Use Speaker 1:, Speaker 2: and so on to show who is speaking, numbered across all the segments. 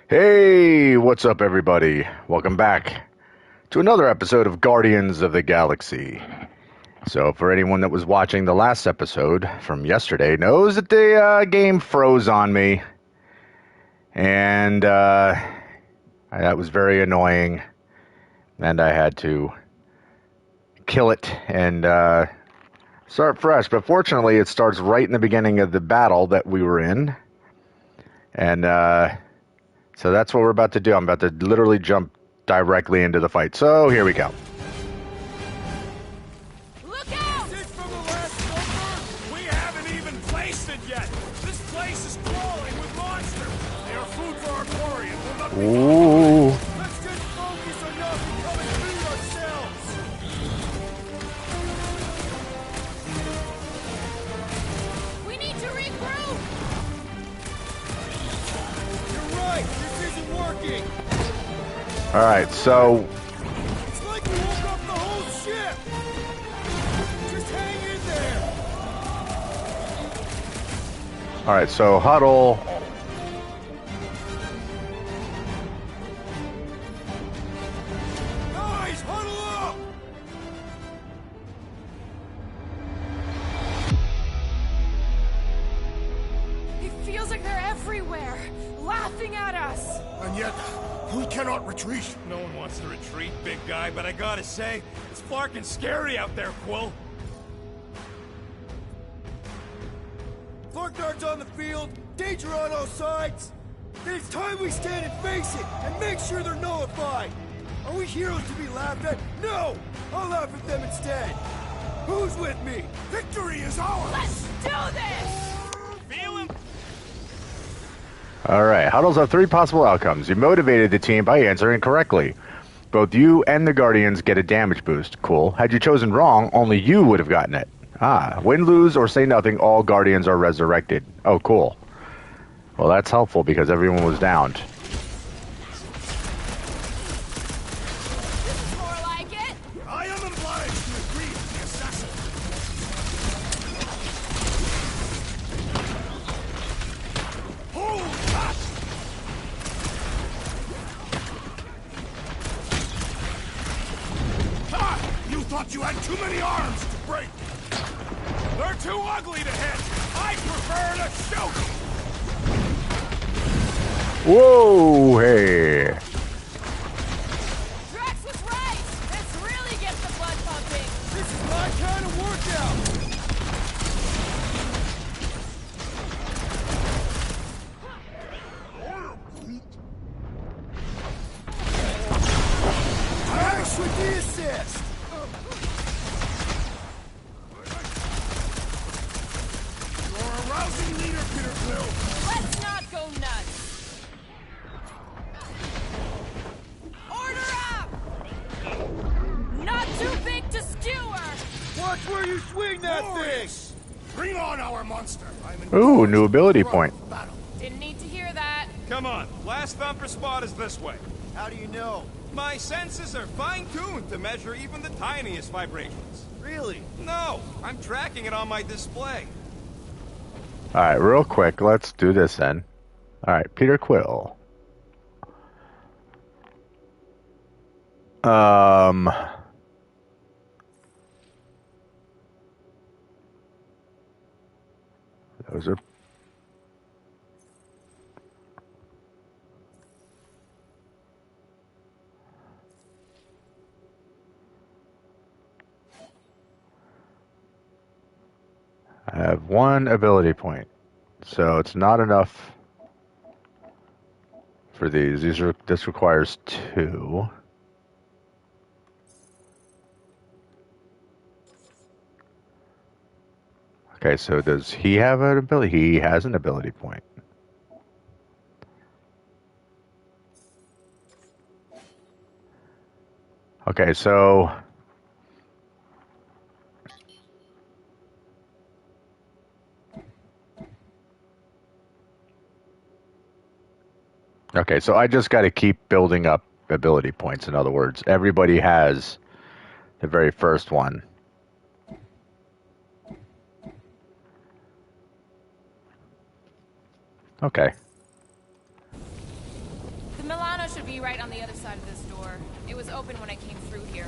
Speaker 1: Hey, what's up, everybody? Welcome back to another episode of Guardians of the Galaxy. So, for anyone that was watching the last episode from yesterday, knows that the game froze on me, and that was very annoying, and I had to kill it and start fresh. But fortunately, it starts right in the beginning of the battle that we were in, and so that's what we're about to do. I'm about to literally jump directly into the fight. So here we go.
Speaker 2: Look out!
Speaker 3: Is it from the last smoker? We haven't even placed it yet. This place is crawling with monsters. They are food for our quarry and will not be
Speaker 1: Ooh.
Speaker 3: Let's just focus on not becoming food ourselves.
Speaker 2: We need to regroup!
Speaker 3: You're right. This isn't working.
Speaker 1: All right, so
Speaker 3: It's like we woke up the whole ship. Just hang in there.
Speaker 1: all right, so huddle.
Speaker 3: Guys, huddle up.
Speaker 2: It feels like they're everywhere, laughing at us.
Speaker 3: And yet, we cannot retreat. No one wants to retreat, big guy, but I gotta say, it's fucking scary out there, Quill. Farknard's on the field, danger on all sides. Then it's time we stand and face it, and make sure they're nullified. Are we heroes to be laughed at? No! I'll laugh at them instead. Who's with me? Victory is ours!
Speaker 2: Let's do this!
Speaker 3: Feel him?
Speaker 1: All right, huddles have three possible outcomes. You motivated the team by answering correctly. Both you and the Guardians get a damage boost. Cool. Had you chosen wrong, only you would have gotten it. Win, lose, or say nothing, all Guardians are resurrected. Oh, cool. Well, that's helpful because everyone was downed.
Speaker 2: This is more like it.
Speaker 3: I am obliged to agree with the assassin. Hold fast! Ha! You thought you had too many arms to break. They're too ugly to hit. I prefer to shoot.
Speaker 1: Whoa, hey.
Speaker 2: Drax was right. This really gets the blood pumping.
Speaker 3: This is my kind of workout. Ash with the assist. You're a rousing leader, Peter Quill.
Speaker 2: Let's not go nuts. Order up! Not too big to skewer!
Speaker 3: Watch where you swing that thing. Bring on our monster.
Speaker 1: Ooh, new ability point.
Speaker 2: Didn't need to hear that.
Speaker 4: Come on, last thumper spot is this way.
Speaker 3: How do you know?
Speaker 4: My senses are fine-tuned to measure even the tiniest vibrations.
Speaker 3: Really?
Speaker 4: No, I'm tracking it on my display.
Speaker 1: All right, real quick, let's do this then. All right, Peter Quill. Those are I have one ability point, so it's not enough for these. This requires two. Okay, so does he have an ability? He has an ability point. Okay, so I just got to keep building up ability points. In other words, everybody has the very first one. Okay.
Speaker 2: be right on the other side of this door. It was open when I came through here.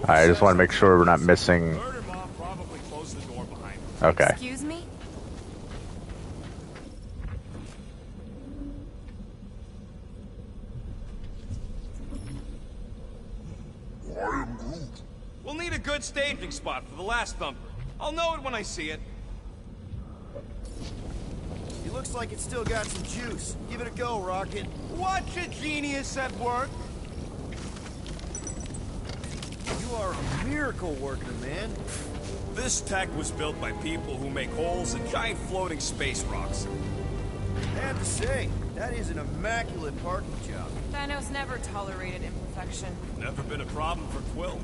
Speaker 1: I just want to make sure we're not missing.
Speaker 4: Murder mob probably closed the door behind us.
Speaker 1: Okay.
Speaker 2: Excuse me?
Speaker 4: We'll need a good staging spot for the last thumper. I'll know it when I see it.
Speaker 3: He looks like it's still got some juice. Give it a go, Rocket.
Speaker 4: Watch a genius at work.
Speaker 3: You are a miracle worker, man.
Speaker 4: This tech was built by people who make holes in giant floating space rocks.
Speaker 3: I have to say, that is an immaculate parking job.
Speaker 2: Thanos never tolerated imperfection.
Speaker 4: Never been a problem for Quill.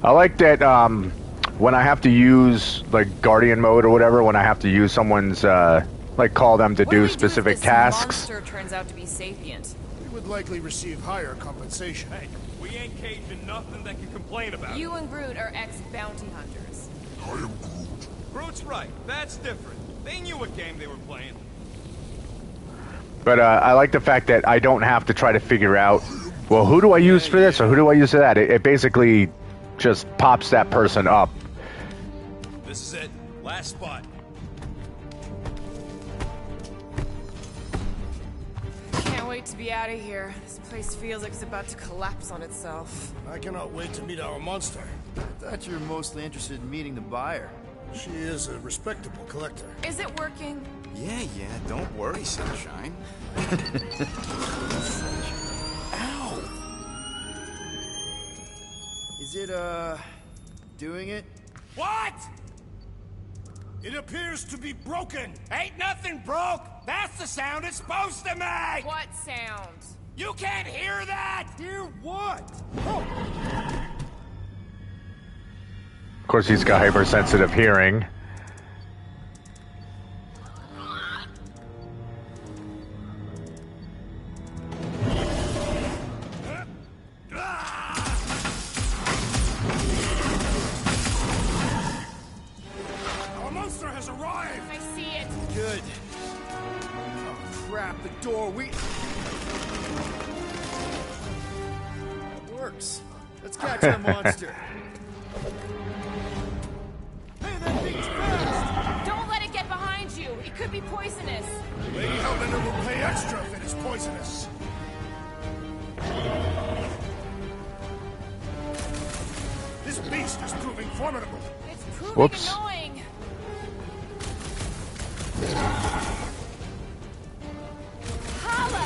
Speaker 1: I like that when I have to use like Guardian mode or whatever, when I have to use someone's like call them to
Speaker 2: What do
Speaker 1: do
Speaker 2: we
Speaker 1: specific
Speaker 2: if this
Speaker 1: tasks.
Speaker 2: monster turns out to be sapient?
Speaker 5: We would likely receive higher compensation.
Speaker 4: Hey, we ain't caging nothing that can complain about.
Speaker 2: You and Groot are ex-bounty hunters.
Speaker 4: Groot's right. That's different. They knew what game they were playing.
Speaker 1: But I like the fact that I don't have to try to figure out, well, who do I use for this or who do I use for that? It basically just pops that person up.
Speaker 4: This is it. Last spot.
Speaker 2: Can't wait to be out of here. This place feels like it's about to collapse on itself.
Speaker 5: I cannot wait to meet our monster.
Speaker 3: I thought you were mostly interested in meeting the buyer.
Speaker 5: She is a respectable collector.
Speaker 2: Is it working?
Speaker 6: Yeah, don't worry, Sunshine.
Speaker 3: Ow! Is it, doing it?
Speaker 5: What? It appears to be broken.
Speaker 4: Ain't nothing broke. That's the sound it's supposed to make.
Speaker 2: What sound?
Speaker 4: You can't hear that.
Speaker 3: Hear what?
Speaker 1: Of course, he's got hypersensitive hearing.
Speaker 5: Our monster has arrived.
Speaker 2: I see it.
Speaker 3: Good. Oh, crap, the door, It works. Let's catch that monster. Hey, that thing's fast!
Speaker 2: Don't let it get behind you. It could be poisonous.
Speaker 5: Lady Hellbender will pay extra if it is poisonous. This beast is proving formidable.
Speaker 2: It's proving
Speaker 1: Whoops.
Speaker 2: annoying. Holla!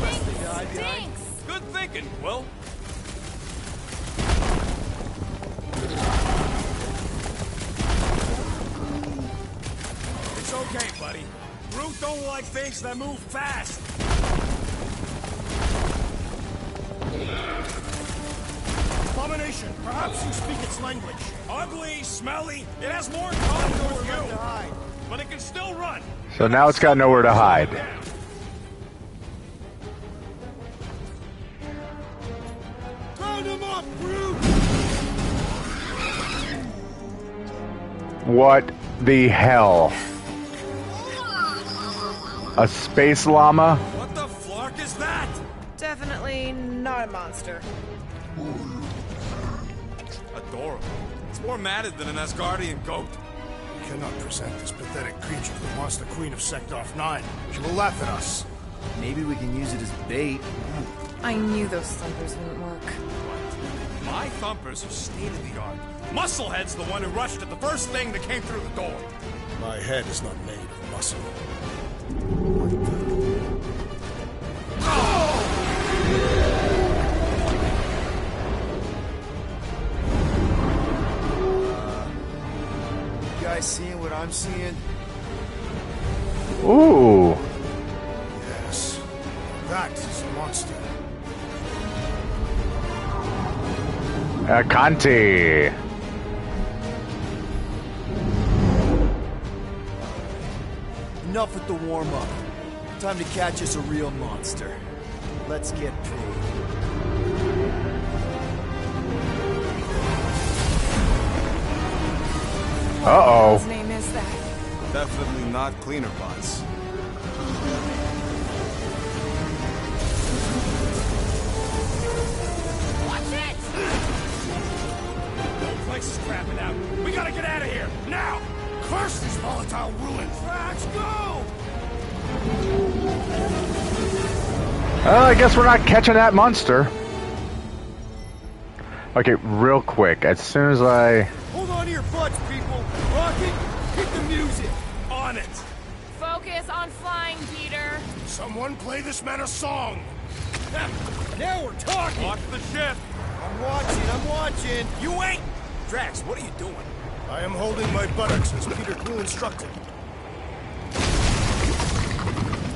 Speaker 2: Thing stinks.
Speaker 4: Good thinking, Quill. It's okay, buddy. Groot don't like things that move fast.
Speaker 5: Abomination, perhaps you speak its language.
Speaker 4: Ugly, smelly. It has more in common with
Speaker 3: Nowhere
Speaker 4: you.
Speaker 3: to hide.
Speaker 4: But it can still run.
Speaker 1: So now it's got nowhere to hide.
Speaker 3: Round him up, Groot!
Speaker 1: What the hell? A space llama?
Speaker 4: What the flark is that?
Speaker 2: Definitely not a monster.
Speaker 4: Adorable. It's more matted than an Asgardian goat.
Speaker 5: We cannot present this pathetic creature to the monster queen of Sector 9. She will laugh at us.
Speaker 3: Maybe we can use it as bait.
Speaker 2: I knew those thumpers wouldn't work.
Speaker 4: My thumpers are state-of-the-art. Musclehead's the one who rushed at the first thing that came through the door.
Speaker 5: My head is not made of muscle.
Speaker 3: You guys seeing what I'm seeing?
Speaker 1: Ooh.
Speaker 5: Yes, that is a monster.
Speaker 1: Conti.
Speaker 3: Enough with the warm-up. Time to catch us a real monster. Let's get paid.
Speaker 1: Uh-oh.
Speaker 2: Whose name is that?
Speaker 6: Definitely not cleaner bots.
Speaker 5: projectile ruin.
Speaker 3: Drax, go!
Speaker 1: I guess we're not catching that monster. Okay, real quick, as soon as I...
Speaker 3: Hold on to your butts, people. Rocket, hit the music.
Speaker 4: On it.
Speaker 2: Focus on flying, Peter.
Speaker 5: Someone play this man a song.
Speaker 3: Now we're talking.
Speaker 4: Watch the ship.
Speaker 3: I'm watching.
Speaker 4: You ain't. Drax, what are you doing?
Speaker 5: I am holding my buttocks as Peter Quill instructed.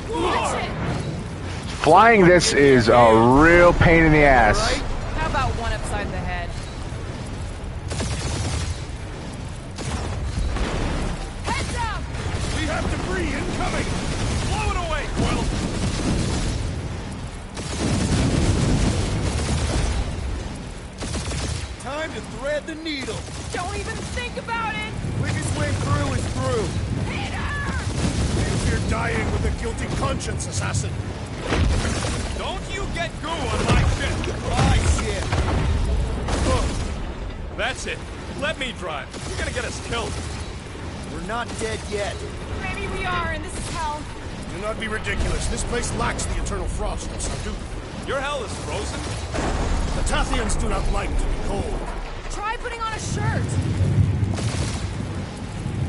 Speaker 2: Watch it.
Speaker 1: Flying this is a real pain in the ass.
Speaker 3: Right?
Speaker 2: How about one upside the head? Heads up!
Speaker 5: We have debris incoming.
Speaker 4: Blow it away, Quill.
Speaker 3: Time to thread the needle.
Speaker 2: Don't even think about it!
Speaker 3: Quickest way through is through.
Speaker 2: Peter!
Speaker 5: You're dying with a guilty conscience, assassin.
Speaker 4: Don't you get goo on my ship.
Speaker 3: My shit.
Speaker 4: That's it. Let me drive. You're gonna get us killed.
Speaker 3: We're not dead yet.
Speaker 2: Maybe we are, and this is hell.
Speaker 5: Do not be ridiculous. This place lacks the eternal frost of Sardu.
Speaker 4: Your hell is frozen.
Speaker 5: The Tathians do not like to be cold.
Speaker 2: Try putting on a shirt.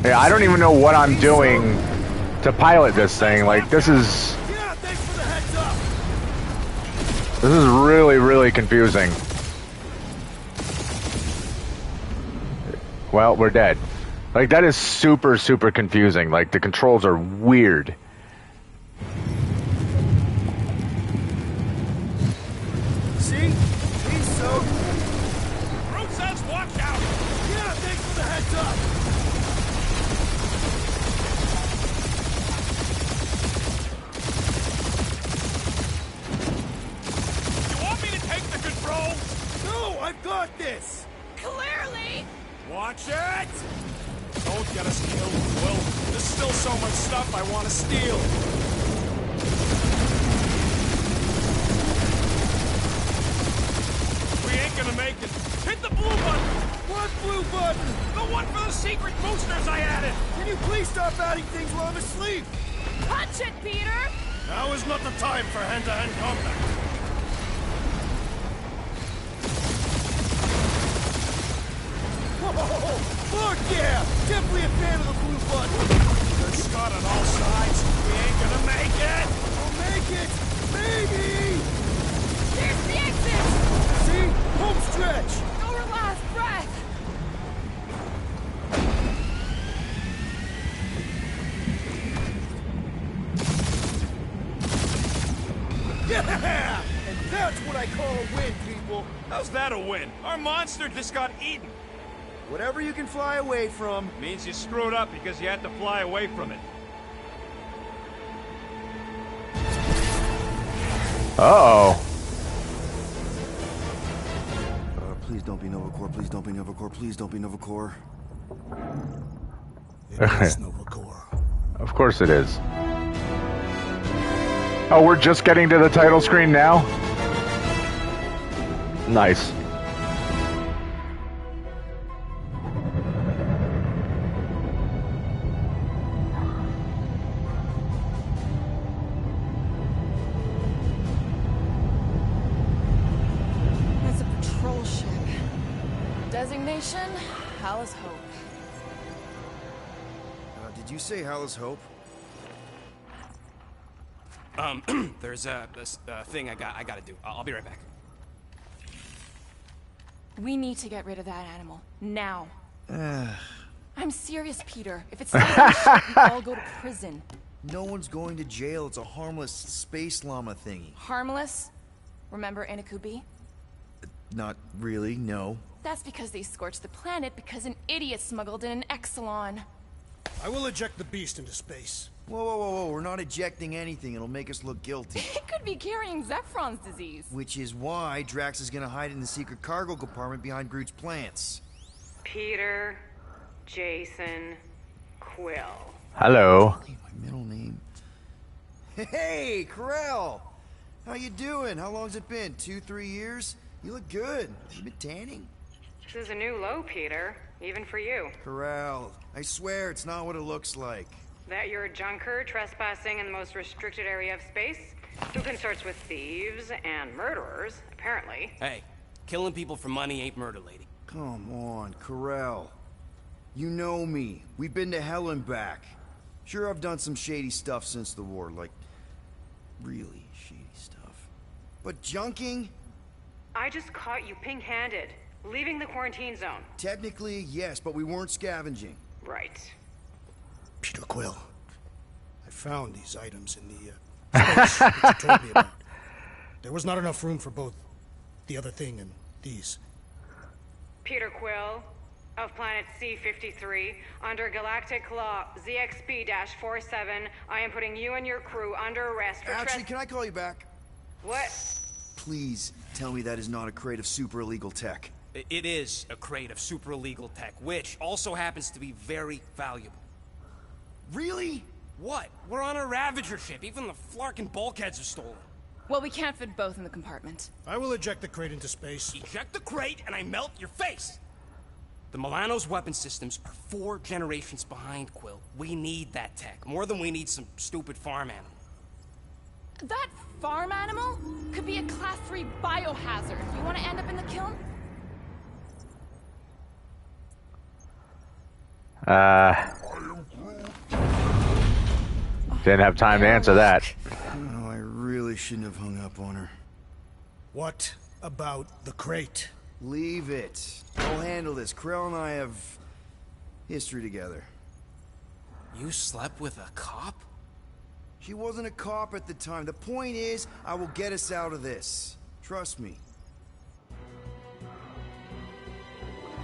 Speaker 1: Yeah, I don't even know what I'm doing to pilot this thing. Like, this is...
Speaker 3: Yeah, thanks for the heads up.
Speaker 1: This is really, really confusing. Well, we're dead. Like, that is super, super confusing. Like, the controls are weird.
Speaker 3: See? He's so...
Speaker 4: Brute says watch out.
Speaker 3: Yeah, thanks for the heads up.
Speaker 4: You want me to take the control?
Speaker 3: No, I've got this.
Speaker 2: Clearly!
Speaker 4: Watch it! Don't get us killed, Quill. There's still so much stuff I want to steal. We ain't gonna make it. Hit the blue button!
Speaker 3: What blue button?
Speaker 4: The one for the secret boosters I added!
Speaker 3: Can you please stop adding things while I'm asleep?
Speaker 2: Punch it, Peter!
Speaker 5: Now is not the time for hand-to-hand combat.
Speaker 3: Whoa, fuck yeah! Definitely a fan of the blue button.
Speaker 4: There's Scott on all sides. We ain't gonna make it!
Speaker 3: We'll make it! Maybe!
Speaker 2: There's the exit!
Speaker 3: See? Home stretch!
Speaker 2: Our last breath!
Speaker 3: Yeah! And that's what I call a win, people.
Speaker 4: How's that a win? Our monster just got eaten.
Speaker 3: Whatever you can fly away from.
Speaker 4: Means you screwed up because you had to fly away from it.
Speaker 1: Uh-oh.
Speaker 3: Please don't be Novacore, please don't be Novacore, please don't be Novacore.
Speaker 5: It is Novacore.
Speaker 1: Of course it is. Oh, we're just getting to the title screen now? Nice.
Speaker 2: That's a patrol ship. Designation, Hal's Hope.
Speaker 3: Did you say Hal's Hope?
Speaker 6: There's a thing I gotta do. I'll be right back.
Speaker 2: We need to get rid of that animal. Now. I'm serious, Peter. If it's not ship, we all go to prison.
Speaker 7: No one's going to jail. It's a harmless space llama thingy.
Speaker 2: Harmless? Remember Inakubi?
Speaker 7: Not really, no.
Speaker 2: That's because they scorched the planet because an idiot smuggled in an Exelon.
Speaker 5: I will eject the beast into space.
Speaker 7: Whoa, whoa, whoa, whoa. We're not ejecting anything. It'll make us look guilty.
Speaker 2: It could be carrying Zephron's disease.
Speaker 7: Which is why Drax is gonna hide in the secret cargo compartment behind Groot's plants.
Speaker 8: Peter, Jason, Quill.
Speaker 1: Hello.
Speaker 7: Hey, my middle name. Hey, Corell! How you doing? How long's it been? 2-3 years? You look good. You been tanning?
Speaker 8: This is a new low, Peter. Even for you.
Speaker 7: Corral, I swear it's not what it looks like.
Speaker 8: That you're a junker trespassing in the most restricted area of space? Who consorts with thieves and murderers, apparently.
Speaker 6: Hey, killing people for money ain't murder, lady.
Speaker 7: Come on, Corral. You know me. We've been to hell and back. Sure, I've done some shady stuff since the war, like really shady stuff. But junking?
Speaker 8: I just caught you pink-handed, leaving the quarantine zone.
Speaker 7: Technically, yes, but we weren't scavenging.
Speaker 8: Right.
Speaker 5: Peter Quill, I found these items in the space that you told me about. There was not enough room for both the other thing and these.
Speaker 8: Peter Quill, of planet C-53, under Galactic Law ZXP-47, I am putting you and your crew under arrest for
Speaker 7: Actually, can I call you back?
Speaker 8: What?
Speaker 7: Please tell me that is not a crate of super illegal tech.
Speaker 6: It is a crate of super illegal tech, which also happens to be very valuable.
Speaker 7: Really?
Speaker 6: What? We're on a Ravager ship. Even the flarkin' bulkheads are stolen.
Speaker 2: Well, we can't fit both in the compartment.
Speaker 5: I will eject the crate into space.
Speaker 6: Eject the crate and I melt your face! The Milano's weapon systems are 4 generations behind, Quill. We need that tech, more than we need some stupid farm animal.
Speaker 2: That farm animal could be a Class 3 biohazard. You want to end up in the kiln?
Speaker 1: Didn't have time to answer that.
Speaker 7: Oh, I really shouldn't have hung up on her.
Speaker 5: What about the crate?
Speaker 7: Leave it. I'll handle this. Krell and I have history together.
Speaker 6: You slept with a cop?
Speaker 7: She wasn't a cop at the time. The point is, I will get us out of this. Trust me.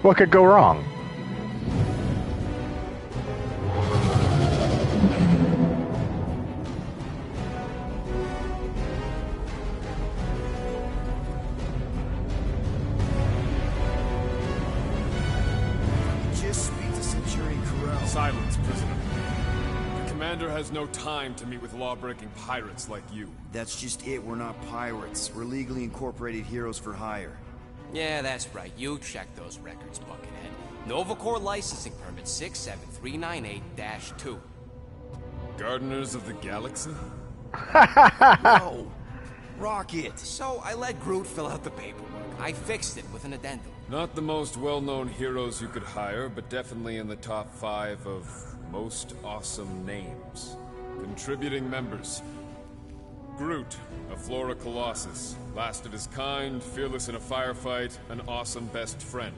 Speaker 1: What could go wrong?
Speaker 7: Just speak to Centurion Corral.
Speaker 4: Silence, prisoner. The commander has no time to meet with law-breaking pirates like you.
Speaker 7: That's just it. We're not pirates. We're legally incorporated heroes for hire.
Speaker 6: Yeah, that's right. You check those records, Buckethead. Novacore licensing permit 67398-2.
Speaker 4: Gardeners of the Galaxy?
Speaker 7: No! Rocket!
Speaker 6: So I let Groot fill out the paperwork. I fixed it with an addendum.
Speaker 4: Not the most well-known heroes you could hire, but definitely in the top 5 of most awesome names. Contributing members. Groot, a Flora Colossus. Last of his kind, fearless in a firefight, an awesome best friend.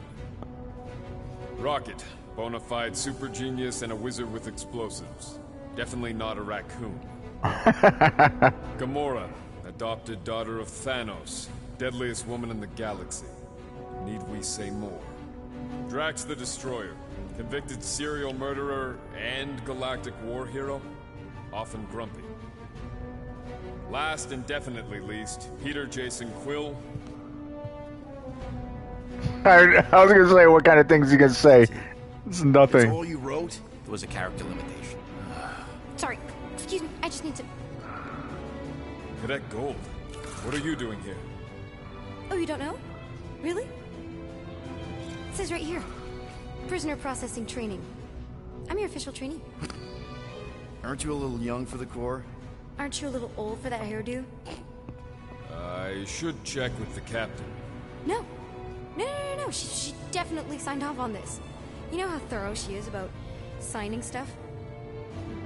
Speaker 4: Rocket, bona fide super genius and a wizard with explosives. Definitely not a raccoon. Gamora, adopted daughter of Thanos, deadliest woman in the galaxy. Need we say more? Drax the Destroyer, convicted serial murderer and galactic war hero, often grumpy. Last and definitely least, Peter Jason Quill.
Speaker 1: I was gonna say, what kind of things you gonna say? It's
Speaker 7: That's
Speaker 1: nothing.
Speaker 7: all you wrote?
Speaker 6: It was a character limitation.
Speaker 9: Sorry, excuse me, I just need to...
Speaker 4: Cadet Gold, what are you doing here?
Speaker 9: Oh, you don't know? Really? It says right here. Prisoner processing training. I'm your official trainee.
Speaker 7: Aren't you a little young for the Corps?
Speaker 9: Aren't you a little old for that hairdo?
Speaker 4: I should check with the captain.
Speaker 9: No. No. She definitely signed off on this. You know how thorough she is about signing stuff?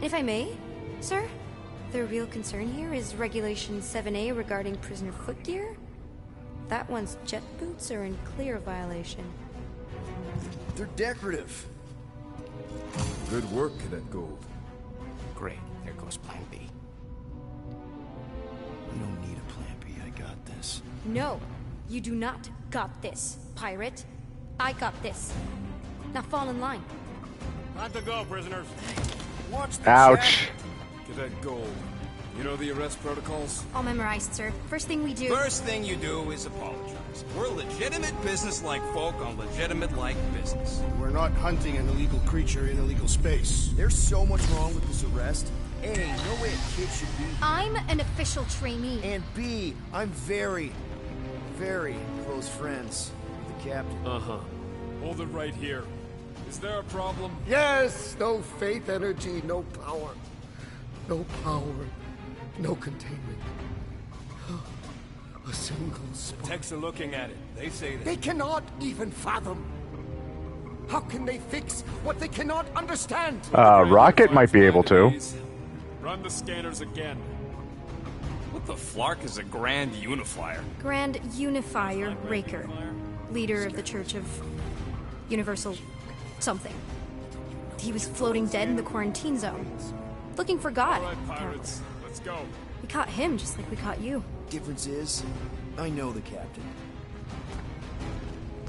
Speaker 9: If I may, sir, the real concern here is Regulation 7A regarding prisoner footgear. That one's jet boots are in clear violation.
Speaker 7: They're decorative.
Speaker 4: Good work, Cadet Gold.
Speaker 6: Great. There goes Plan B.
Speaker 7: You don't need a plan B. I got this.
Speaker 9: No, you do not got this, pirate. I got this. Now fall in line.
Speaker 4: Time to go, prisoners.
Speaker 7: Watch the
Speaker 1: Ouch.
Speaker 4: Cadet Gold, you know the arrest protocols?
Speaker 9: All memorized, sir. First thing we do...
Speaker 6: First thing you do is apologize. We're legitimate business-like folk on legitimate-like business.
Speaker 5: We're not hunting an illegal creature in illegal space.
Speaker 7: There's so much wrong with this arrest. A, no way a kid should be here.
Speaker 9: I'm an official trainee.
Speaker 7: And B, I'm very, very close friends with the captain.
Speaker 4: Uh-huh. Hold it right here. Is there a problem?
Speaker 3: Yes, no faith energy, no power. No power, no containment. A single spark.
Speaker 10: Techs are looking at it. They say that.
Speaker 3: They cannot even fathom. How can they fix what they cannot understand?
Speaker 1: Rocket might be able to.
Speaker 4: Run the scanners again.
Speaker 10: What the flark is a Grand Unifier?
Speaker 9: Grand Unifier Raker, leader of the Church of Universal something. He was floating dead in the quarantine zone, looking for God.
Speaker 4: All right, pirates. Let's go.
Speaker 9: We caught him just like we caught you.
Speaker 7: Difference is, I know the captain.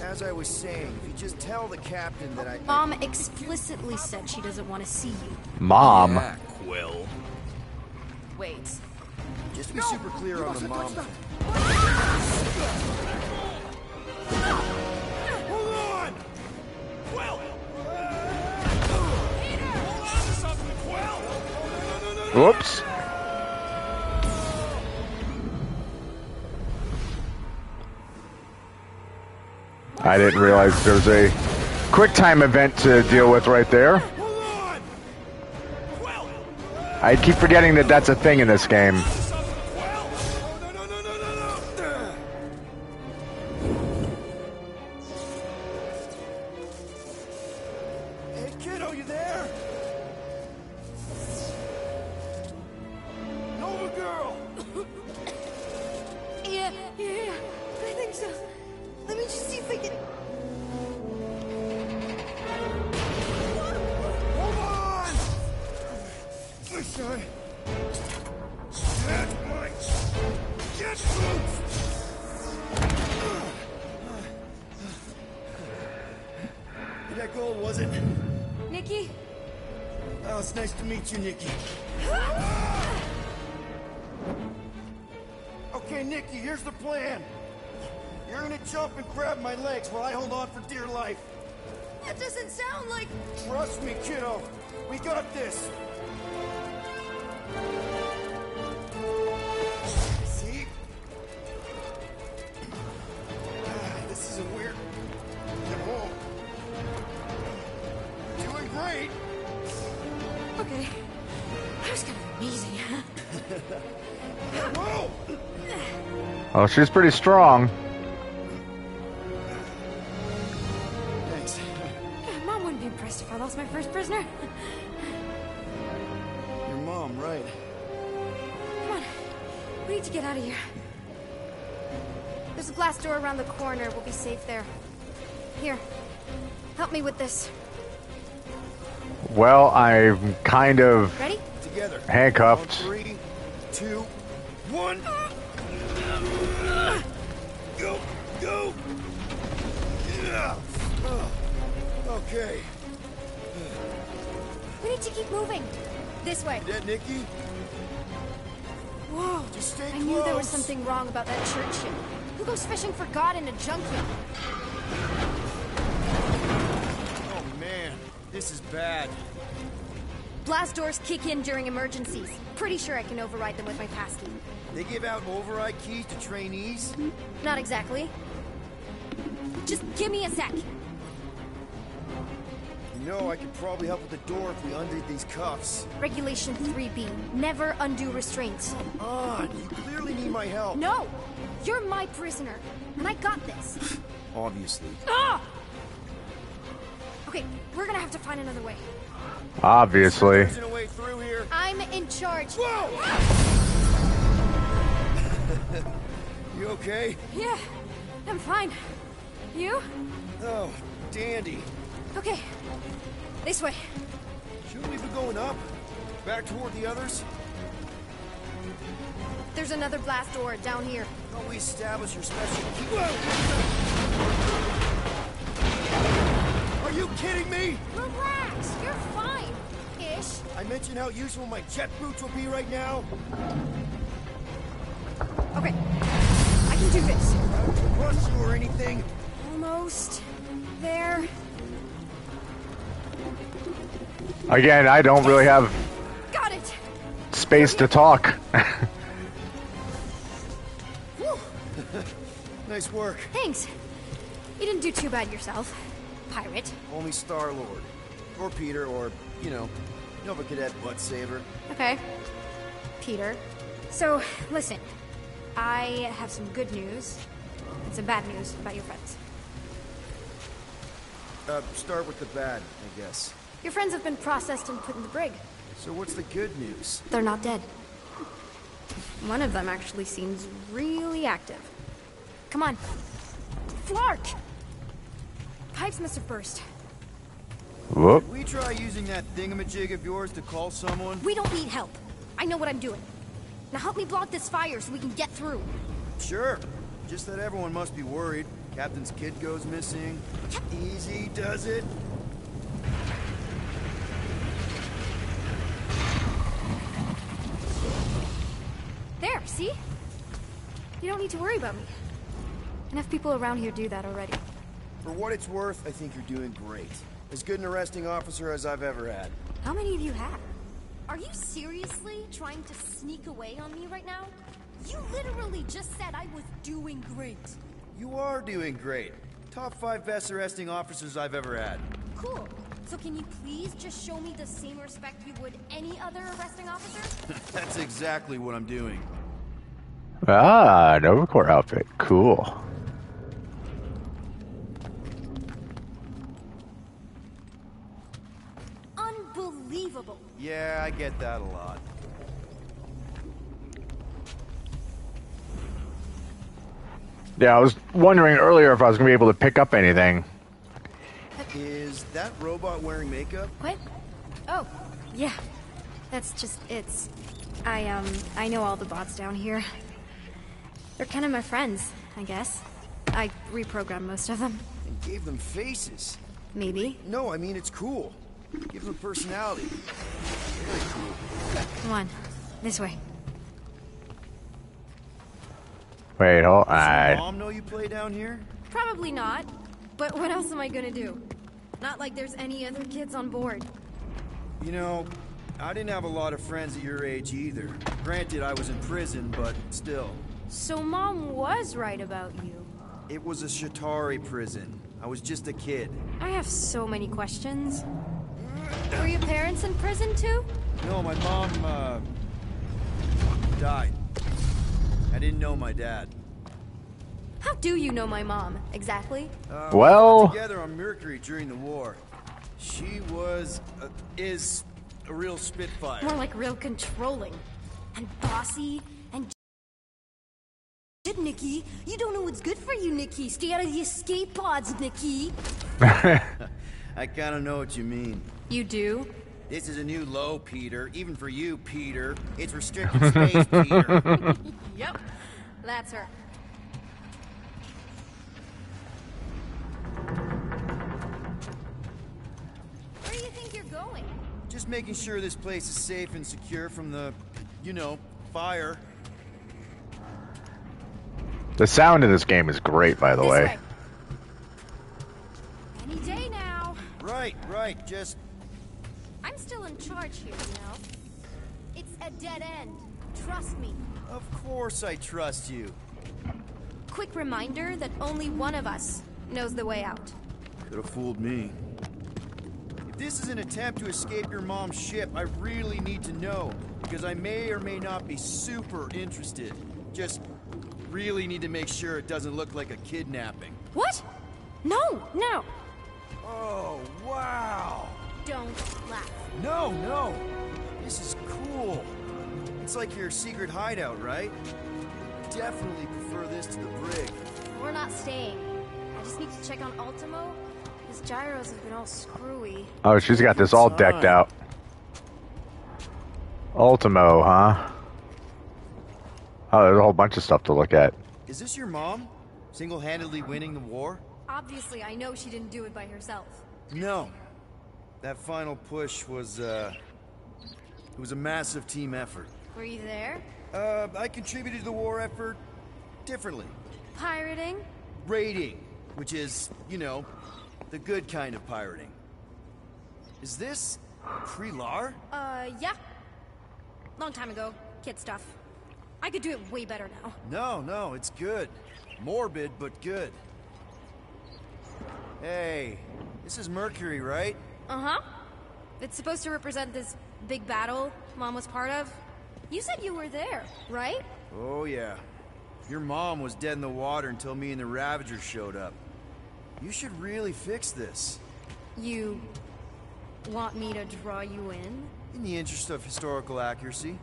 Speaker 7: As I was saying, if you just tell the captain that
Speaker 9: Mom explicitly said she doesn't want to see you.
Speaker 1: Mom.
Speaker 10: Yeah, Quill.
Speaker 2: Wait.
Speaker 7: Just to be super clear on the mom thing.
Speaker 3: Hold on!
Speaker 10: Quill!
Speaker 1: Whoops. I didn't realize there was a quick time event to deal with right there. I keep forgetting that that's a thing in this game.
Speaker 3: Hey, kiddo, you there? Nova girl!
Speaker 9: Yeah, I think so. Let me just see if I can.
Speaker 3: Hold on! My son! That's my jet boots! That gold, was it?
Speaker 9: Nikki?
Speaker 3: Oh, it's nice to meet you, Nikki. Okay, Nikki, here's the plan. You're gonna jump and grab my legs while I hold on for dear life.
Speaker 9: That doesn't sound like.
Speaker 3: Trust me, kiddo. We got this. See? This is a weird... Get home. Doing great.
Speaker 9: Okay. That was kind of amazing.
Speaker 3: Whoa!
Speaker 1: Oh, she's pretty strong.
Speaker 3: Thanks.
Speaker 9: Mom wouldn't be impressed if I lost my first prisoner.
Speaker 3: Your mom, right?
Speaker 9: Come on. We need to get out of here. There's a glass door around the corner. We'll be safe there. Here. Help me with this.
Speaker 1: Well, I'm kind of
Speaker 9: Ready?
Speaker 3: Together.
Speaker 1: handcuffed.
Speaker 3: 3, 2, 1. Go, go. Yeah. Okay.
Speaker 9: We need to keep moving. This way.
Speaker 3: You dead, Nikki?
Speaker 9: Whoa.
Speaker 3: Just stay
Speaker 9: I knew there was
Speaker 3: close.
Speaker 9: something wrong about that church ship. Who goes fishing for God in a junkyard?
Speaker 7: Oh man, this is bad.
Speaker 9: Blast doors kick in during emergencies. Pretty sure I can override them with my passkey.
Speaker 7: They give out override keys to trainees?
Speaker 9: Not exactly. Just give me a sec.
Speaker 7: You know, I could probably help with the door if we undid these cuffs.
Speaker 9: Regulation 3B. Never undo restraints.
Speaker 7: Come on, you clearly need my help.
Speaker 9: No! You're my prisoner. And I got this.
Speaker 7: Obviously.
Speaker 9: Ah! Okay, we're gonna have to find another way.
Speaker 1: Obviously.
Speaker 7: There's a way through here.
Speaker 9: I'm in charge.
Speaker 7: Whoa! You okay?
Speaker 9: Yeah, I'm fine. You?
Speaker 7: Oh, dandy.
Speaker 9: Okay. This way.
Speaker 7: Shouldn't we be going up? Back toward the others?
Speaker 9: There's another blast door down here.
Speaker 7: Don't we establish your special key?
Speaker 3: Are you kidding me?
Speaker 9: Relax. You're fine. Ish.
Speaker 3: I mentioned how useful my jet boots will be right now.
Speaker 9: Okay. I can do this.
Speaker 3: I don't rush you or anything.
Speaker 9: Almost there.
Speaker 1: Again, I don't really have
Speaker 9: Got it.
Speaker 1: space to talk.
Speaker 3: Nice work.
Speaker 9: Thanks. You didn't do too bad yourself. pirate.
Speaker 7: Only Star-Lord. Or Peter, or, you know, Nova Cadet Butt Saver.
Speaker 9: Okay. Peter. So, listen. I have some good news and some bad news about your friends.
Speaker 7: Start with the bad, I guess.
Speaker 9: Your friends have been processed and put in the brig.
Speaker 7: So what's the good news?
Speaker 9: They're not dead. One of them actually seems really active. Come on. Flark! Pipes must have burst.
Speaker 1: Whoop.
Speaker 7: Did we try using that thingamajig of yours to call someone?
Speaker 9: We don't need help. I know what I'm doing. Now help me block this fire so we can get through.
Speaker 7: Sure. Just that everyone must be worried. Captain's kid goes missing. Easy does it.
Speaker 9: There, see? You don't need to worry about me. Enough people around here do that already.
Speaker 7: For what it's worth, I think you're doing great. As good an arresting officer as I've ever had.
Speaker 9: How many of you have? Are you seriously trying to sneak away on me right now? You literally just said I was doing great.
Speaker 7: You are doing great. Top 5 best arresting officers I've ever had.
Speaker 9: Cool. So can you please just show me the same respect you would any other arresting officer?
Speaker 7: That's exactly what I'm doing.
Speaker 1: Ah, Nova Corps outfit. Cool.
Speaker 9: Unbelievable.
Speaker 7: Yeah, I get that a lot.
Speaker 1: Yeah, I was wondering earlier if I was going to be able to pick up anything.
Speaker 7: Is that robot wearing makeup?
Speaker 9: What? Oh, yeah. That's just it's. I know all the bots down here. They're kind of my friends, I guess. I reprogrammed most of them.
Speaker 7: And gave them faces.
Speaker 9: Maybe.
Speaker 7: No, I mean, it's cool. Give them personality. Very cool.
Speaker 9: Come on, this way.
Speaker 1: Wait, hold
Speaker 7: Does your
Speaker 1: on.
Speaker 7: mom know you play down here?
Speaker 9: Probably not. But what else am I gonna do? Not like there's any other kids on board.
Speaker 7: You know, I didn't have a lot of friends at your age either. Granted, I was in prison, but still.
Speaker 9: So Mom was right about you.
Speaker 7: It was a Shatari prison. I was just a kid.
Speaker 9: I have so many questions. Were your parents in prison too?
Speaker 7: No, my mom, died. I didn't know my dad.
Speaker 9: How do you know my mom, exactly?
Speaker 7: We
Speaker 1: Well,
Speaker 7: were together on Mercury during the war. She was, is a real spitfire.
Speaker 9: More like real controlling. And bossy, and shit, Nikki. You don't know what's good for you, Nikki. Stay out of the escape pods, Nikki.
Speaker 7: I kinda know what you mean.
Speaker 9: You do?
Speaker 7: This is a new low, Peter. Even for you, Peter. It's restricted space, Peter.
Speaker 9: Yep. That's her. Where do you think you're going?
Speaker 7: Just making sure this place is safe and secure from the, you know, fire.
Speaker 1: the sound in this game is great, by the
Speaker 9: This
Speaker 1: way.
Speaker 9: Any day now.
Speaker 7: Right, just...
Speaker 9: I'm still in charge here, you know? It's a dead end. Trust me.
Speaker 7: Of course I trust you.
Speaker 9: Quick reminder that only one of us knows the way out.
Speaker 7: Could have fooled me. If this is an attempt to escape your mom's ship, I really need to know. Because I may or may not be super interested. Just really need to make sure it doesn't look like a kidnapping.
Speaker 9: What? No.
Speaker 7: Oh, wow!
Speaker 9: Don't laugh.
Speaker 7: No! This is cool. It's like your secret hideout, right? Definitely prefer this to the brig.
Speaker 9: We're not staying. I just need to check on Ultimo. His gyros have been all screwy.
Speaker 1: Oh, she's got this all decked out. Ultimo, huh? Oh, there's a whole bunch of stuff to look at.
Speaker 7: Is this your mom? Single-handedly winning the war?
Speaker 9: Obviously, I know she didn't do it by herself.
Speaker 7: No. That final push was, it was a massive team effort.
Speaker 9: Were you there?
Speaker 7: I contributed to the war effort differently.
Speaker 9: Pirating?
Speaker 7: Raiding, which is, you know, the good kind of pirating. Is this Prelar?
Speaker 9: Yeah. Long time ago. Kid stuff. I could do it way better now.
Speaker 7: No, it's good. Morbid, but good. Hey, this is Mercury, right?
Speaker 9: Uh-huh. It's supposed to represent this big battle Mom was part of. You said you were there, right?
Speaker 7: Oh, yeah. Your mom was dead in the water until me and the Ravagers showed up. You should really fix this.
Speaker 9: You want me to draw you in?
Speaker 7: In the interest of historical accuracy.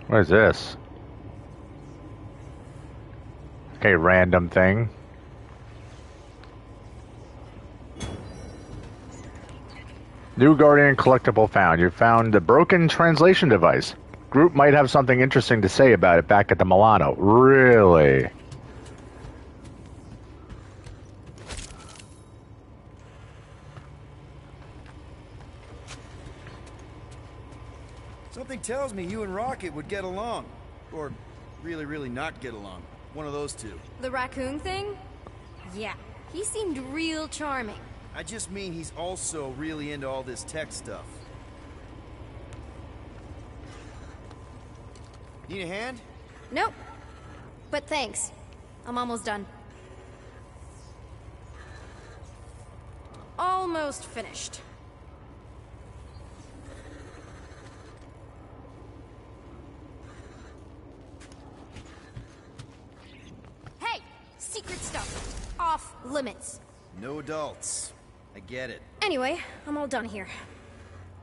Speaker 1: What is this? Okay, random thing. New Guardian collectible found. You found the broken translation device. Group might have something interesting to say about it back at the Milano. Really?
Speaker 7: Something tells me you and Rocket would get along. Or really, really not get along. One of those two.
Speaker 9: The raccoon thing? Yeah, he seemed real charming.
Speaker 7: I just mean he's also really into all this tech stuff. Need a hand?
Speaker 9: Nope. But thanks. I'm almost done. Almost finished. Hey! Secret stuff. Off limits.
Speaker 7: No adults. I get it.
Speaker 9: Anyway, I'm all done here.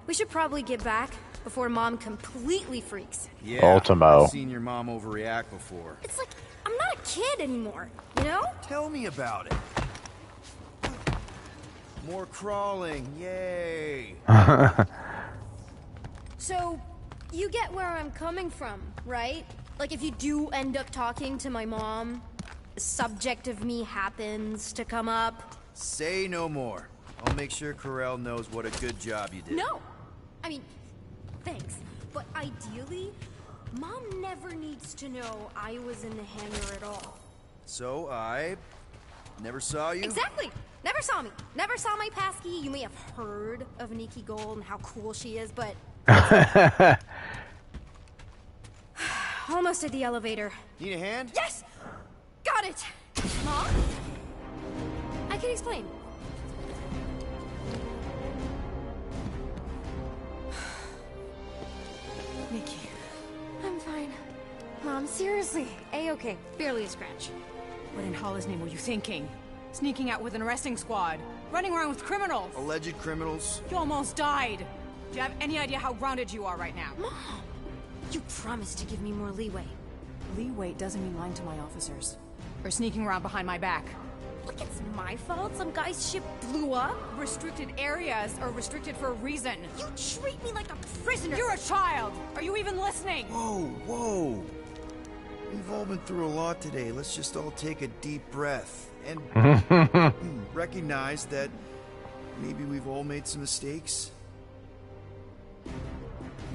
Speaker 9: We should probably get back before Mom completely freaks.
Speaker 7: Yeah,
Speaker 1: Ultimo.
Speaker 7: I've seen your mom overreact before.
Speaker 9: It's like, I'm not a kid anymore, you know?
Speaker 7: Tell me about it. More crawling, yay!
Speaker 9: So, you get where I'm coming from, right? Like if you do end up talking to my mom, the subject of me happens to come up.
Speaker 7: Say no more. I'll make sure Corell knows what a good job you did.
Speaker 9: No! I mean, thanks. But ideally, Mom never needs to know I was in the hangar at all.
Speaker 7: So I never saw you?
Speaker 9: Exactly! Never saw me. Never saw my passkey. You may have heard of Nikki Gold and how cool she is, but... Almost at the elevator.
Speaker 7: Need a hand?
Speaker 9: Yes! Got it! Mom? I can explain.
Speaker 2: Nikki.
Speaker 9: I'm fine. Mom, seriously. A-okay. Barely a scratch.
Speaker 2: What in Hollis' name were you thinking? Sneaking out with an arresting squad? Running around with criminals?
Speaker 7: Alleged criminals?
Speaker 2: You almost died. Do you have any idea how grounded you are right now?
Speaker 9: Mom! You promised to give me more leeway.
Speaker 2: Leeway doesn't mean lying to my officers. Or sneaking around behind my back.
Speaker 9: Look, it's my fault some guy's ship blew up.
Speaker 2: Restricted areas are restricted for a reason.
Speaker 9: You treat me like a prisoner.
Speaker 2: You're a child! Are you even listening?
Speaker 7: Whoa, whoa. We've all been through a lot today. Let's just all take a deep breath and recognize that maybe we've all made some mistakes.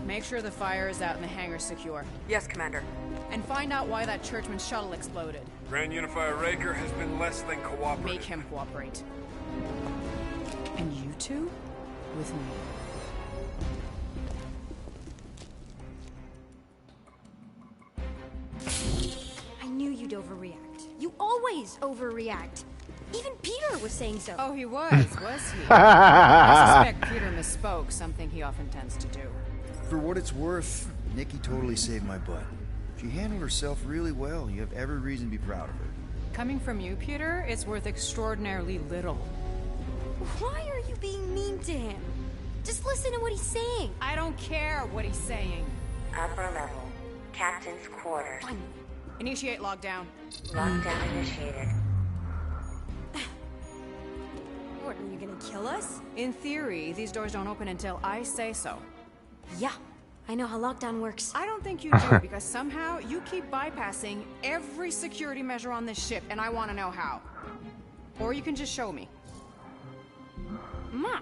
Speaker 2: Make sure the fire is out and the hangar's secure.
Speaker 8: Yes, Commander.
Speaker 2: And find out why that churchman's shuttle exploded.
Speaker 3: Grand Unifier Raker has been less than cooperative.
Speaker 2: Make him cooperate. And you two? With me.
Speaker 9: I knew you'd overreact. You always overreact. Even Peter was saying so.
Speaker 2: Oh, he was he? I suspect Peter misspoke, something he often tends to do.
Speaker 7: For what it's worth, Nikki totally saved my butt. She handled herself really well. You have every reason to be proud of her.
Speaker 2: Coming from you, Peter, it's worth extraordinarily little.
Speaker 9: Why are you being mean to him? Just listen to what he's saying.
Speaker 2: I don't care what he's saying.
Speaker 11: Upper level. Captain's quarters.
Speaker 9: Fine.
Speaker 2: Initiate lockdown.
Speaker 11: Lockdown initiated.
Speaker 9: What, are you gonna kill us?
Speaker 2: In theory, these doors don't open until I say so.
Speaker 9: Yeah, I know how lockdown works.
Speaker 2: I don't think you do, because somehow you keep bypassing every security measure on this ship, and I want to know how. Or you can just show me.
Speaker 9: Mom!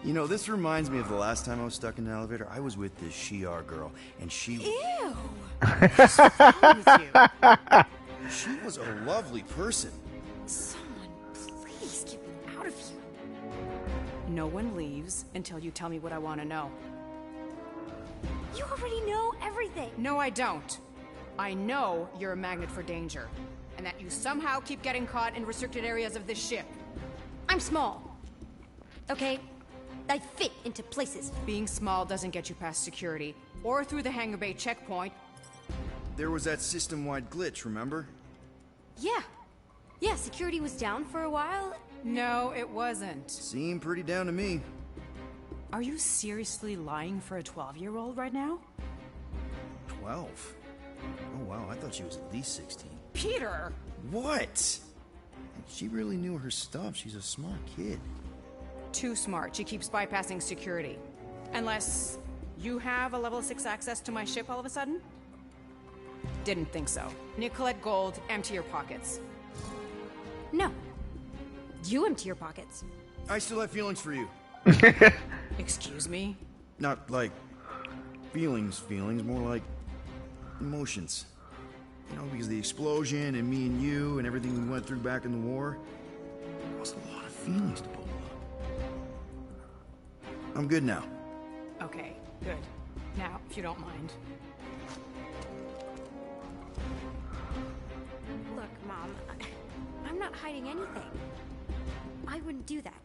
Speaker 7: You know, this reminds me of the last time I was stuck in an elevator. I was with this Shi'ar girl, and she...
Speaker 9: Ew!
Speaker 2: What's wrong with you?
Speaker 7: She was a lovely person.
Speaker 9: Someone, please get me out of here.
Speaker 2: No one leaves until you tell me what I want to know.
Speaker 9: You already know everything.
Speaker 2: No, I don't. I know you're a magnet for danger. and that you somehow keep getting caught in restricted areas of this ship.
Speaker 9: I'm small. Okay? I fit into places.
Speaker 2: Being small doesn't get you past security, or through the hangar bay checkpoint.
Speaker 7: There was that system-wide glitch, remember?
Speaker 9: Yeah. Yeah, security was down for a while.
Speaker 2: No, it wasn't.
Speaker 7: Seemed pretty down to me.
Speaker 2: Are you seriously lying for a 12-year-old right now?
Speaker 7: 12? Oh wow, I thought she was at least 16.
Speaker 2: Peter!
Speaker 7: What? She really knew her stuff. She's a smart kid.
Speaker 2: Too smart. She keeps bypassing security. Unless you have a level 6 access to my ship all of a sudden? Didn't think so. Nicolette Gold, empty your pockets.
Speaker 9: No. You empty your pockets.
Speaker 7: I still have feelings for you.
Speaker 2: Excuse me?
Speaker 7: Not like feelings, more like emotions. You know, because of the explosion and me and you and everything we went through back in the war, there was a lot of feelings to bubble up. I'm good now.
Speaker 2: Okay, good. Now, if you don't mind.
Speaker 9: Look, Mom, I'm not hiding anything. I wouldn't do that.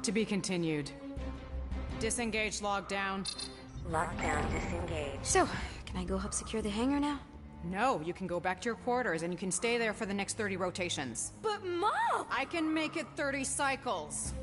Speaker 2: To be continued. Disengage, log down.
Speaker 11: Lockdown disengaged.
Speaker 9: So, can I go help secure the hangar now?
Speaker 2: No, you can go back to your quarters and you can stay there for the next 30 rotations.
Speaker 9: But Mom!
Speaker 2: I can make it 30 cycles.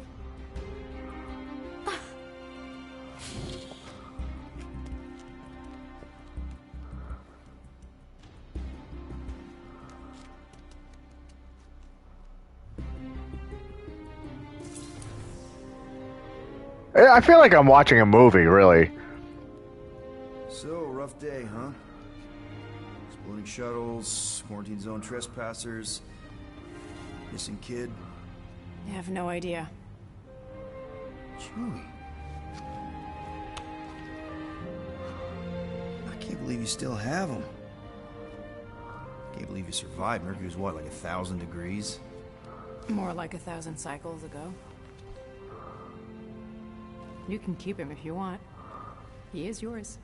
Speaker 1: I feel like I'm watching a movie, really.
Speaker 7: So, rough day, huh? Exploding shuttles, quarantine zone trespassers, missing kid.
Speaker 2: I have no idea.
Speaker 7: Chewie. I can't believe you still have him. Can't believe you survived. Mercury was what, like 1,000 degrees?
Speaker 2: More like 1,000 cycles ago. You can keep him if you want. He is yours.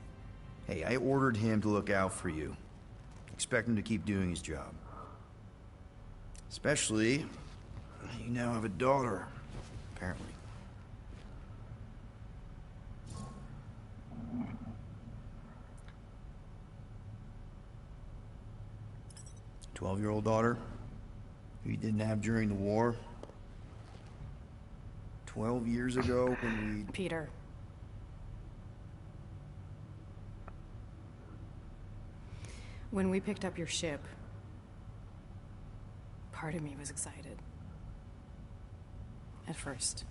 Speaker 7: Hey, I ordered him to look out for you. Expect him to keep doing his job. Especially, you now have a daughter, apparently. "12-year-old daughter, who you didn't have during the war. 12 years ago when we...
Speaker 2: Peter. When we picked up your ship, part of me was excited. At first.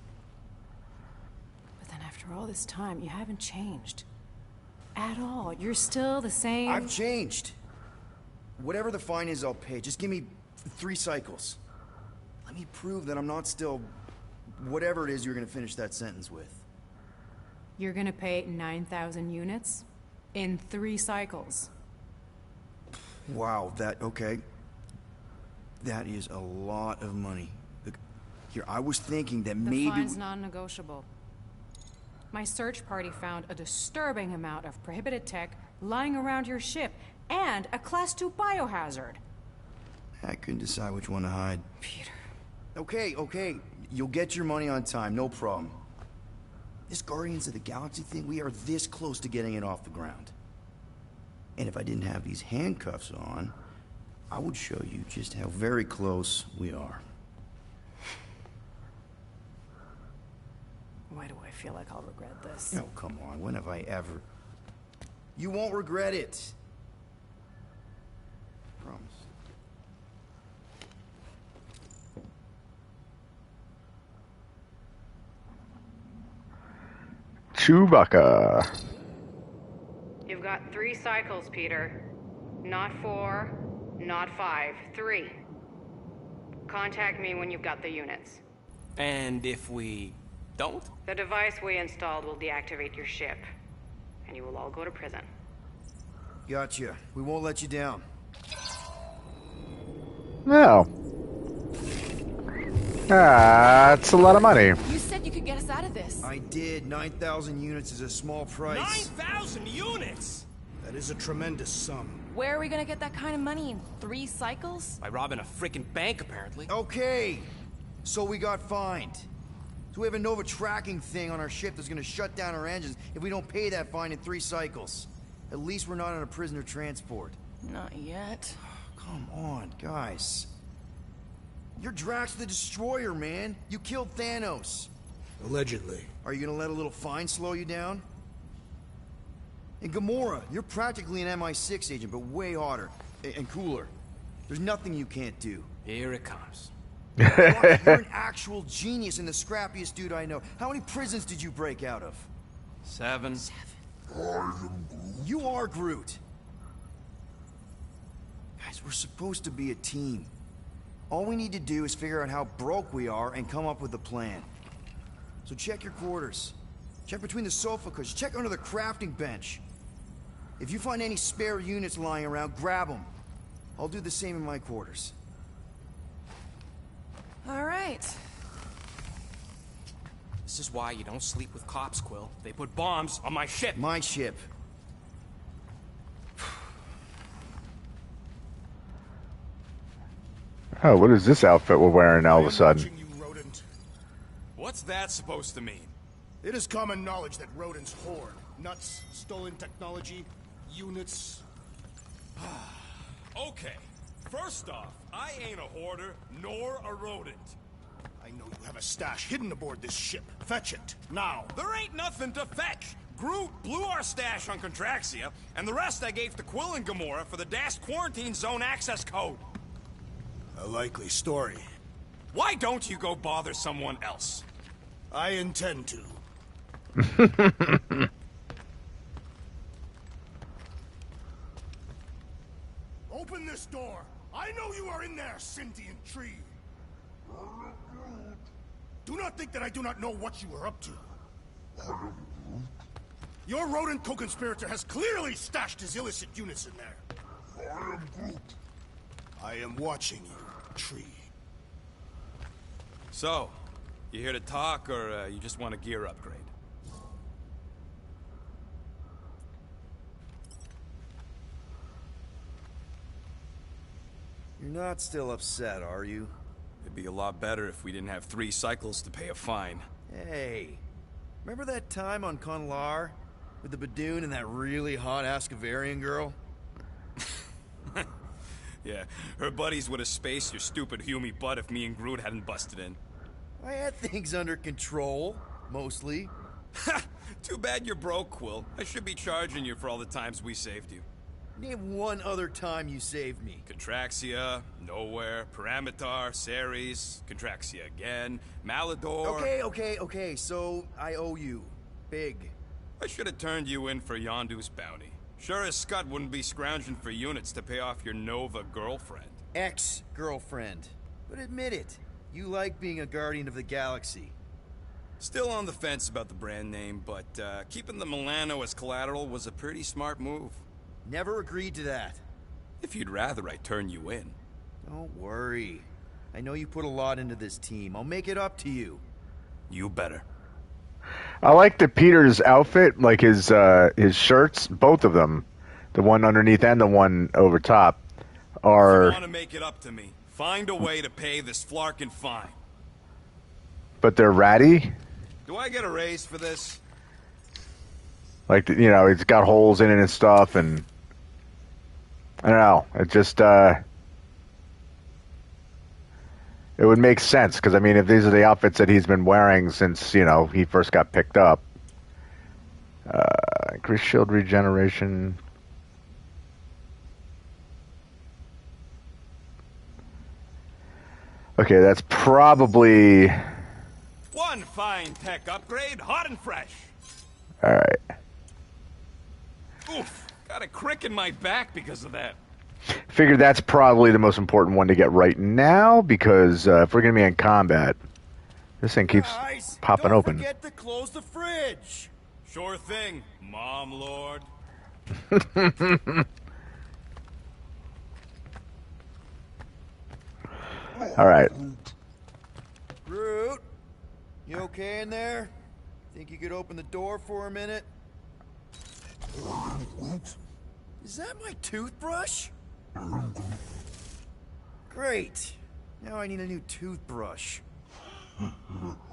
Speaker 2: But then after all this time, you haven't changed. At all. You're still the same...
Speaker 7: I've changed. Whatever the fine is, I'll pay. Just give me 3 cycles. Let me prove that I'm not still... whatever it is you're gonna finish that sentence with.
Speaker 2: You're gonna pay 9,000 units in 3 cycles.
Speaker 7: Wow, okay. That is a lot of money. Look, here, I was thinking that
Speaker 2: The
Speaker 7: maybe...
Speaker 2: fine's non-negotiable. My search party found a disturbing amount of prohibited tech lying around your ship, and a Class 2 biohazard.
Speaker 7: I couldn't decide which one to hide.
Speaker 2: Peter.
Speaker 7: Okay. You'll get your money on time, no problem. This Guardians of the Galaxy thing, we are this close to getting it off the ground. And if I didn't have these handcuffs on, I would show you just how very close we are.
Speaker 2: Why do I feel like I'll regret this?
Speaker 7: Oh, come on, when have I ever... You won't regret it. Promise.
Speaker 1: Chewbacca.
Speaker 8: You've got 3 cycles, Peter. Not 4, not 5, 3. Contact me when you've got the units.
Speaker 6: And if we don't?
Speaker 8: The device we installed will deactivate your ship, and you will all go to prison.
Speaker 7: Gotcha. We won't let you down.
Speaker 1: No. That's a lot of money.
Speaker 2: You said you could get us out of this.
Speaker 7: I did. 9,000 units is a small price.
Speaker 6: 9,000 units!
Speaker 5: That is a tremendous sum.
Speaker 2: Where are we gonna get that kind of money in 3 cycles?
Speaker 6: By robbing a freaking bank, apparently.
Speaker 7: Okay, so we got fined. So we have a Nova tracking thing on our ship that's gonna shut down our engines if we don't pay that fine in 3 cycles. At least we're not on a prisoner transport.
Speaker 2: Not yet.
Speaker 7: Come on, guys. You're Drax the Destroyer, man. You killed Thanos.
Speaker 5: Allegedly.
Speaker 7: Are you gonna let a little fine slow you down? And Gamora, you're practically an MI6 agent, but way hotter and cooler. There's nothing you can't do.
Speaker 6: Here it comes.
Speaker 7: Rocket, you're an actual genius and the scrappiest dude I know. How many prisons did you break out of?
Speaker 6: 7.
Speaker 7: You are Groot. Guys, we're supposed to be a team. All we need to do is figure out how broke we are and come up with a plan. So check your quarters. Check between the sofa cushions. Check under the crafting bench. If you find any spare units lying around, grab them. I'll do the same in my quarters.
Speaker 2: All right.
Speaker 6: This is why you don't sleep with cops, Quill. They put bombs on my ship.
Speaker 7: My ship.
Speaker 1: Oh, what is this outfit we're wearing all of a sudden?
Speaker 5: Watching you, rodent.
Speaker 10: What's that supposed to mean?
Speaker 5: It is common knowledge that rodents hoard nuts, stolen technology, units.
Speaker 10: Okay, first off, I ain't a hoarder nor a rodent.
Speaker 5: I know you have a stash hidden aboard this ship. Fetch it, now.
Speaker 10: There ain't nothing to fetch. Groot blew our stash on Contraxia, and the rest I gave to Quill and Gamora for the DAS quarantine zone access code.
Speaker 5: A likely story.
Speaker 10: Why don't you go bother someone else?
Speaker 5: I intend to. Open this door. I know you are in there, sentient tree. Do not think that I do not know what you are up to. Your rodent co-conspirator has clearly stashed his illicit units in there. I am watching you, tree.
Speaker 10: So, you here to talk, or you just want a gear upgrade?
Speaker 7: You're not still upset, are you?
Speaker 10: It'd be a lot better if we didn't have 3 cycles to pay a fine.
Speaker 7: Hey, remember that time on Conlar? With the Badoon and that really hot Ascavarian girl?
Speaker 10: Yeah, her buddies would have spaced your stupid Humy butt if me and Groot hadn't busted in.
Speaker 7: I had things under control, mostly.
Speaker 10: Ha! Too bad you're broke, Quill. I should be charging you for all the times we saved you.
Speaker 7: Name one other time you saved me.
Speaker 10: Contraxia, Nowhere, Paramitar, Ceres, Contraxia again, Malador...
Speaker 7: Okay, so I owe you. Big.
Speaker 10: I should have turned you in for Yondu's bounty. Sure as Scott wouldn't be scrounging for units to pay off your Nova girlfriend.
Speaker 7: Ex-girlfriend. But admit it, you like being a Guardian of the Galaxy.
Speaker 10: Still on the fence about the brand name, but keeping the Milano as collateral was a pretty smart move.
Speaker 7: Never agreed to that.
Speaker 10: If you'd rather I turn you in.
Speaker 7: Don't worry. I know you put a lot into this team. I'll make it up to you.
Speaker 10: You better.
Speaker 1: I like the Peter's outfit, like his shirts, both of them, the one underneath and the one over top, are.
Speaker 10: If you want to make it up to me, find a way to pay this flarkin' fine.
Speaker 1: But they're ratty.
Speaker 10: Do I get a raise for this?
Speaker 1: Like, you know, it's got holes in it and stuff, and I don't know. It just it would make sense, because, I mean, if these are the outfits that he's been wearing since, you know, he first got picked up. Increased shield regeneration. Okay, that's probably...
Speaker 10: One fine tech upgrade, hot and fresh.
Speaker 1: Alright.
Speaker 10: Oof, got a crick in my back because of that.
Speaker 1: Figured that's probably the most important one to get right now, because if we're going to be in combat, this thing keeps popping open.
Speaker 3: Don't forget to close the fridge.
Speaker 10: Sure thing, Mom Lord.
Speaker 1: All right.
Speaker 7: Groot, you okay in there? Think you could open the door for a minute? Is that my toothbrush? Great. Now I need a new toothbrush.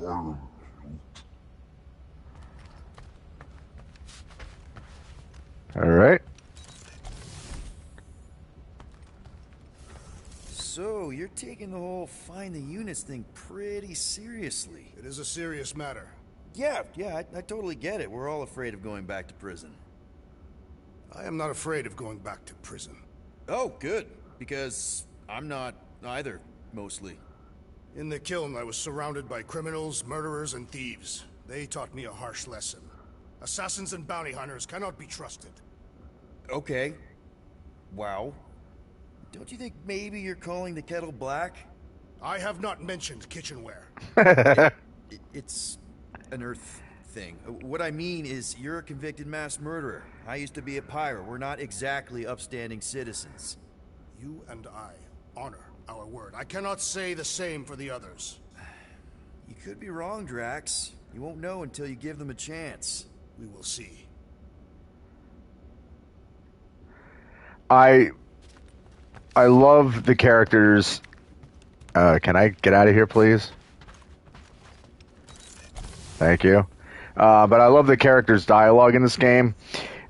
Speaker 1: All right.
Speaker 7: So, you're taking the whole find the units thing pretty seriously.
Speaker 5: It is a serious matter.
Speaker 7: Yeah, I totally get it. We're all afraid of going back to prison.
Speaker 5: I am not afraid of going back to prison.
Speaker 7: Oh, good. Because I'm not either, mostly.
Speaker 5: In the kiln, I was surrounded by criminals, murderers, and thieves. They taught me a harsh lesson. Assassins and bounty hunters cannot be trusted.
Speaker 7: Okay. Wow. Don't you think maybe you're calling the kettle black?
Speaker 5: I have not mentioned kitchenware.
Speaker 7: It's an Earth thing. What I mean is, you're a convicted mass murderer. I used to be a pirate. We're not exactly upstanding citizens.
Speaker 5: You and I honor our word. I cannot say the same for the others.
Speaker 7: You could be wrong, Drax. You won't know until you give them a chance.
Speaker 5: We will see.
Speaker 1: I love the characters. Can I get out of here, please? Thank you. But I love the characters' dialogue in this game.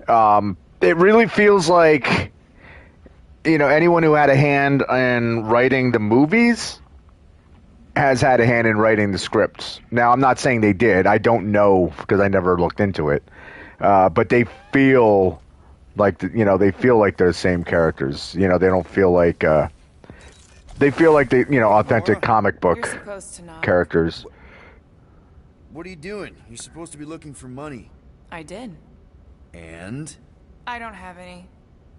Speaker 1: It really feels like, you know, anyone who had a hand in writing the movies has had a hand in writing the scripts. Now, I'm not saying they did. I don't know because I never looked into it. But they feel like, they feel like they're the same characters. They don't feel like, they feel like authentic comic book
Speaker 2: You're supposed to not.
Speaker 1: characters.
Speaker 7: What are you doing? You're supposed to be looking for money.
Speaker 2: I did.
Speaker 7: And?
Speaker 2: I don't have any.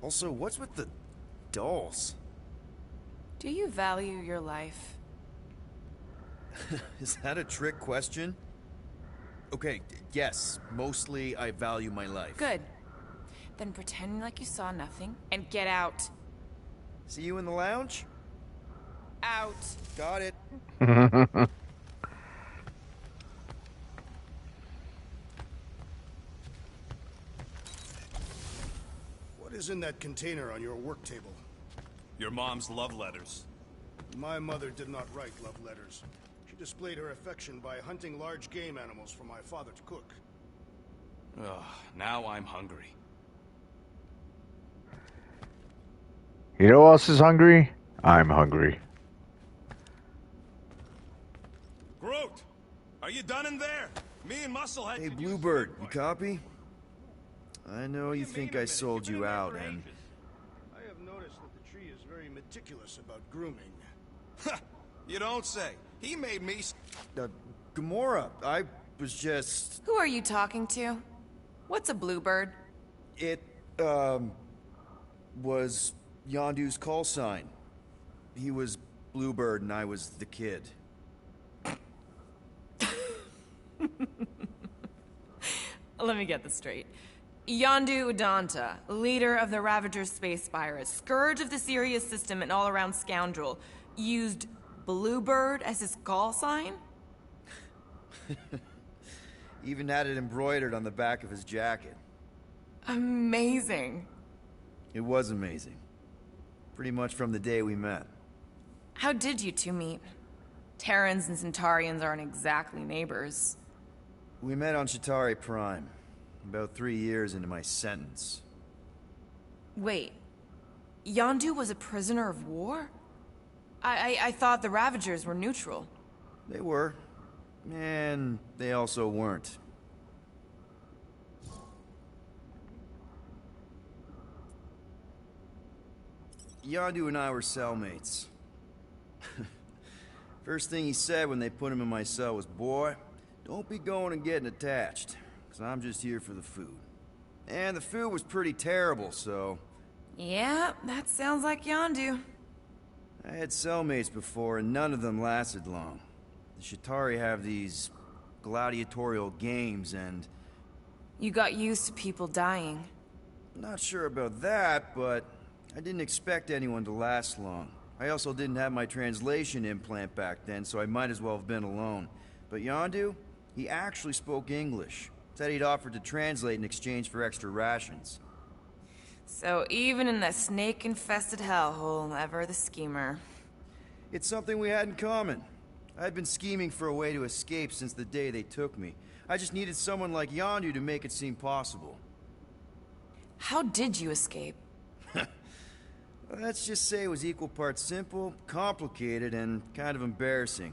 Speaker 7: Also, what's with the dolls?
Speaker 2: Do you value your life?
Speaker 7: Is that a trick question? Okay, yes, mostly I value my life.
Speaker 2: Good. Then pretend like you saw nothing and get out.
Speaker 7: See you in the lounge?
Speaker 2: Out.
Speaker 7: Got it.
Speaker 5: What is in that container on your work table?
Speaker 10: Your mom's love letters.
Speaker 5: My mother did not write love letters. She displayed her affection by hunting large game animals for my father to cook.
Speaker 10: Ugh, now I'm hungry.
Speaker 1: You know who else is hungry? I'm hungry.
Speaker 10: Groot! Are you done in there? Me and Musclehead.
Speaker 7: Hey,
Speaker 10: could use
Speaker 7: Bluebird,
Speaker 10: some
Speaker 7: you
Speaker 10: input.
Speaker 7: copy? I know you think I sold you out, and...
Speaker 5: I have noticed that the tree is very meticulous about grooming.
Speaker 10: You don't say. He made me...
Speaker 7: Gamora, I was just...
Speaker 2: Who are you talking to? What's a bluebird?
Speaker 7: It, was Yondu's call sign. He was Bluebird and I was the kid.
Speaker 2: Let me get this straight. Yondu Udanta, leader of the Ravagers space pirates, scourge of the Sirius system and all-around scoundrel, used Bluebird as his call sign?
Speaker 7: Even had it embroidered on the back of his jacket.
Speaker 2: Amazing.
Speaker 7: It was amazing. Pretty much from the day we met.
Speaker 2: How did you two meet? Terrans and Centaurians aren't exactly neighbors.
Speaker 7: We met on Chitauri Prime, about 3 years into my sentence.
Speaker 2: Wait, Yondu was a prisoner of war? I thought the Ravagers were neutral.
Speaker 7: They were. And they also weren't. Yondu and I were cellmates. First thing he said when they put him in my cell was, "Boy, don't be going and getting attached, because I'm just here for the food." And the food was pretty terrible, so...
Speaker 2: Yeah, that sounds like Yondu.
Speaker 7: I had cellmates before, and none of them lasted long. The Chitauri have these gladiatorial games, and...
Speaker 2: You got used to people dying.
Speaker 7: Not sure about that, but I didn't expect anyone to last long. I also didn't have my translation implant back then, so I might as well have been alone. But Yondu, he actually spoke English. Said he'd offered to translate in exchange for extra rations.
Speaker 12: So even in that snake-infested hellhole, ever the schemer.
Speaker 7: It's something we had in common. I'd been scheming for a way to escape since the day they took me. I just needed someone like Yondu to make it seem possible.
Speaker 12: How did you escape?
Speaker 7: Let's just say it was equal parts simple, complicated, and kind of embarrassing.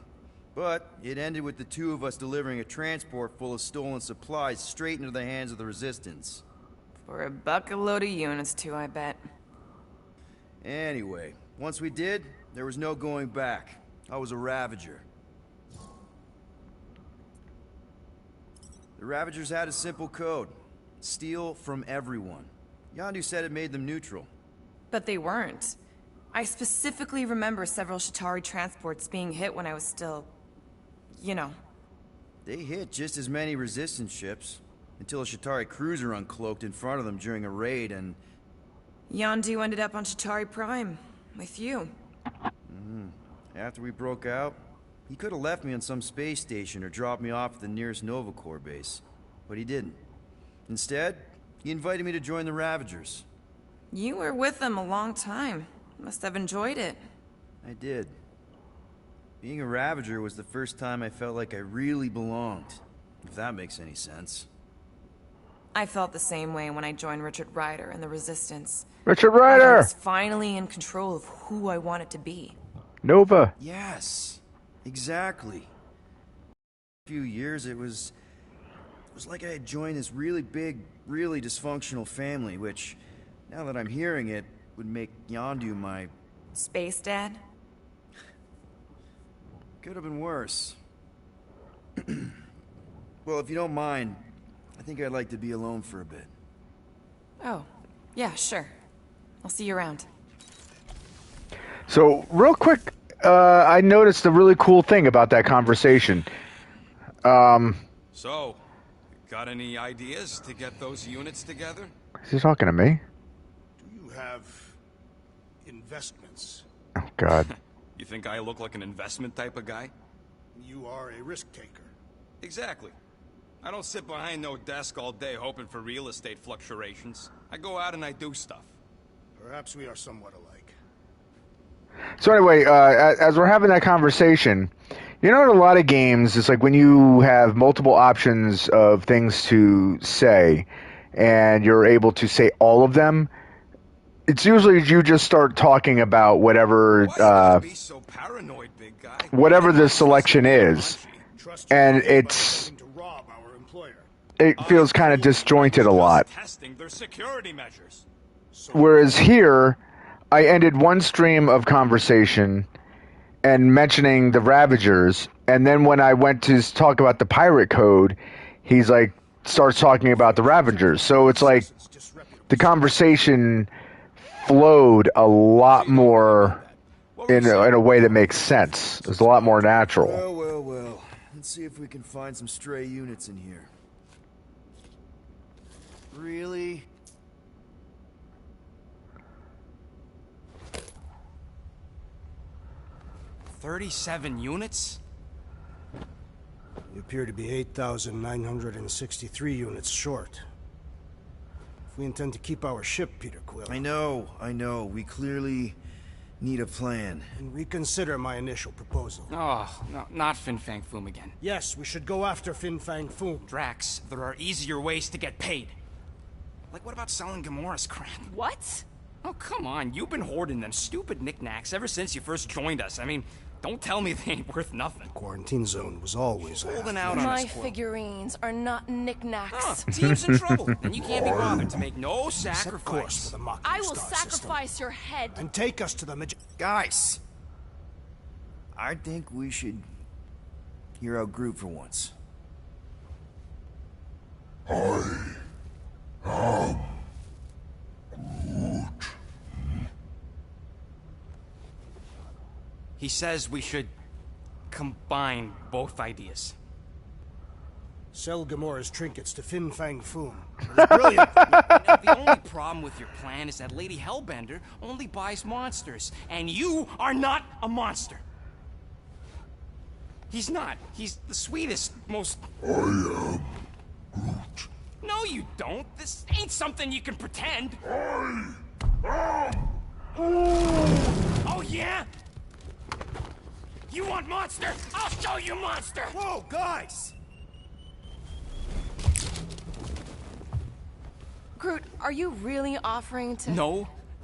Speaker 7: But it ended with the two of us delivering a transport full of stolen supplies straight into the hands of the Resistance.
Speaker 12: For a bucket load of units, too, I bet.
Speaker 7: Anyway, once we did, there was no going back. I was a Ravager. The Ravagers had a simple code. Steal from everyone. Yondu said it made them neutral.
Speaker 12: But they weren't. I specifically remember several Shatari transports being hit when I was still... you know.
Speaker 7: They hit just as many Resistance ships, until a Shatari cruiser uncloaked in front of them during a raid and...
Speaker 12: Yondu ended up on Shatari Prime, with you.
Speaker 7: After we broke out, he could have left me on some space station or dropped me off at the nearest Nova Corps base. But he didn't. Instead, he invited me to join the Ravagers.
Speaker 12: You were with them a long time. Must have enjoyed it.
Speaker 7: I did. Being a Ravager was the first time I felt like I really belonged, if that makes any sense.
Speaker 12: I felt the same way when I joined Richard Ryder and the Resistance.
Speaker 1: Richard
Speaker 12: I
Speaker 1: Ryder!
Speaker 12: was finally in control of who I wanted to be.
Speaker 1: Nova.
Speaker 7: Yes, exactly. A few years, it was like I had joined this really big, really dysfunctional family, which, now that I'm hearing it, would make Yondu my...
Speaker 12: Space Dad?
Speaker 7: Could have been worse. Well, if you don't mind, I think I'd like to be alone for a bit.
Speaker 12: Oh, yeah, sure. I'll see you around.
Speaker 1: So, real quick, I noticed a really cool thing about that conversation.
Speaker 10: So, got any ideas to get those units together?
Speaker 1: Is he talking to me?
Speaker 5: Do you have investments?
Speaker 1: Oh, God.
Speaker 10: You think I look like an investment type of guy?
Speaker 5: You are a risk taker.
Speaker 10: Exactly. I don't sit behind no desk all day hoping for real estate fluctuations. I go out and I do stuff.
Speaker 5: Perhaps we are somewhat alike.
Speaker 1: So anyway, as we're having that conversation, you know, in a lot of games, it's like when you have multiple options of things to say, and you're able to say all of them, it's usually you just start talking about whatever
Speaker 10: Be so paranoid, big guy.
Speaker 1: whatever the selection is, and it feels kind of disjointed a lot.
Speaker 10: Testing their security measures.
Speaker 1: Whereas here, I ended one stream of conversation and mentioning the Ravagers, and then when I went to talk about the pirate code, he's like, starts talking about the Ravagers. So it's like the conversation flowed a lot more in a way that makes sense. It's a lot more natural.
Speaker 7: Well. Let's see if we can find some stray units in here. Really?
Speaker 6: $37 units?
Speaker 5: We appear to be 8,963 units short. If we intend to keep our ship, Peter Quill...
Speaker 7: I know. We clearly need a plan.
Speaker 5: And reconsider my initial proposal.
Speaker 6: Oh, no, not Fin Fang Foom again.
Speaker 5: Yes, we should go after Fin Fang Foom.
Speaker 6: Drax, there are easier ways to get paid. Like, what about selling Gamora's crap?
Speaker 12: What?
Speaker 6: Oh, come on. You've been hoarding them stupid knickknacks ever since you first joined us. I mean, don't tell me they ain't worth nothing.
Speaker 5: The quarantine zone was always
Speaker 6: holding out on
Speaker 12: My
Speaker 6: us, Quill.
Speaker 12: figurines are not knickknacks.
Speaker 6: Team's in trouble, and you can't be bothered to make no sacrifice.
Speaker 5: For the Mocking
Speaker 12: I will
Speaker 5: Star
Speaker 12: sacrifice
Speaker 5: system.
Speaker 12: your head.
Speaker 5: And take us to the
Speaker 7: Guys! I think we should hear out Groot for once.
Speaker 6: He says we should combine both ideas.
Speaker 5: Sell Gamora's trinkets to Fin Fang Foom. Brilliant!
Speaker 6: The only problem with your plan is that Lady Hellbender only buys monsters, and you are not a monster. He's not. He's the sweetest, most...
Speaker 13: I am Groot.
Speaker 6: No, you don't. This ain't something you can pretend. Oh, yeah? You want monster? I'll show you monster!
Speaker 3: Whoa, guys!
Speaker 12: Groot, are you really offering to...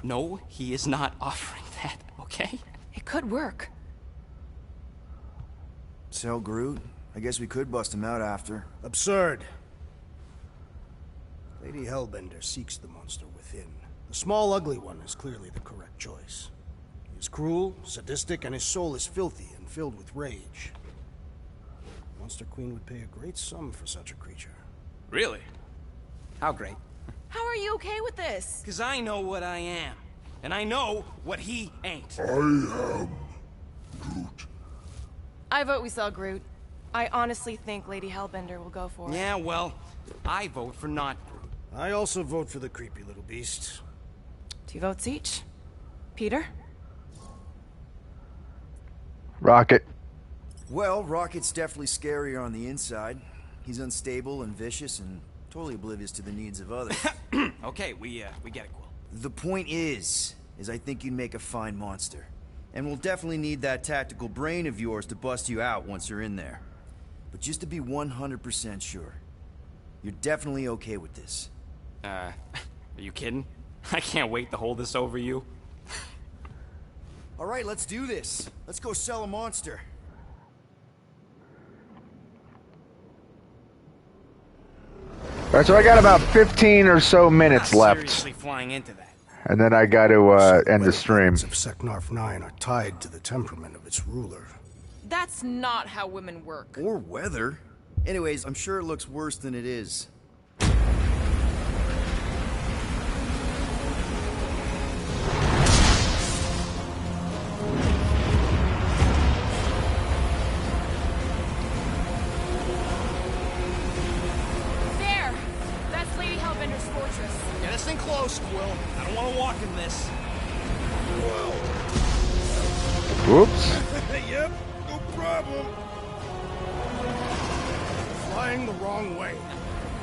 Speaker 6: No, he is not offering that, okay?
Speaker 12: It could work.
Speaker 7: Tell Groot. I guess we could bust him out after.
Speaker 5: Absurd. Lady Hellbender seeks the monster within. The small, ugly one is clearly the correct choice. He is cruel, sadistic, and his soul is filthy and filled with rage. Monster Queen would pay a great sum for such a creature.
Speaker 6: Really? How great?
Speaker 12: How are you okay with this?
Speaker 6: Because I know what I am. And I know what he ain't.
Speaker 13: I am Groot.
Speaker 12: I vote we sell Groot. I honestly think Lady Hellbender will go for it.
Speaker 6: Yeah, well, I vote for not Groot.
Speaker 5: I also vote for the creepy little beast.
Speaker 12: 2 votes each. Peter?
Speaker 1: Rocket.
Speaker 7: Well, Rocket's definitely scarier on the inside. He's unstable and vicious and totally oblivious to the needs of others.
Speaker 6: Okay, we get it, Quill.
Speaker 7: The point is I think you'd make a fine monster. And we'll definitely need that tactical brain of yours to bust you out once you're in there. But just to be 100% sure, you're definitely okay with this.
Speaker 6: Are you kidding? I can't wait to hold this over you.
Speaker 7: All right, let's do this. Let's go sell a monster.
Speaker 1: Alright, so I got about 15 or so minutes
Speaker 6: Not
Speaker 1: left.
Speaker 6: seriously flying into that.
Speaker 1: And then I got to end the stream.
Speaker 5: The of Seknarf 9 are tied to the temperament of its ruler.
Speaker 12: That's not how women work.
Speaker 7: Or weather. Anyways, I'm sure it looks worse than it is.
Speaker 12: There! That's Lady Hellbender's fortress.
Speaker 6: Get us in close, Quill. I don't want to walk in this.
Speaker 1: Whoops.
Speaker 3: Yep, no problem.
Speaker 5: Flying the wrong way.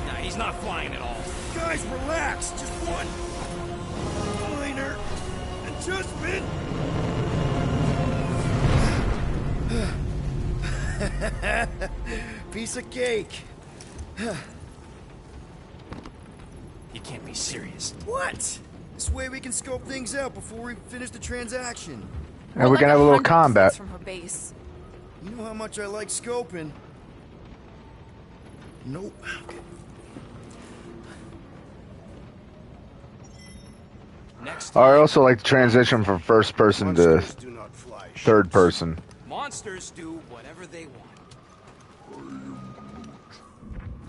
Speaker 6: Nah, he's not flying at all.
Speaker 3: Guys, relax. Just one minor adjustment.
Speaker 7: Piece of cake.
Speaker 6: You can't be serious.
Speaker 7: What? This way we can scope things out before we finish the transaction.
Speaker 1: And we're gonna have a little combat.
Speaker 12: From her base.
Speaker 7: You know how much I like scoping. Nope. Okay.
Speaker 6: Next
Speaker 1: I
Speaker 6: time,
Speaker 1: also like the transition from first person to
Speaker 5: Monsters do not fly
Speaker 1: third
Speaker 5: ships.
Speaker 1: person.
Speaker 6: monsters do whatever they want.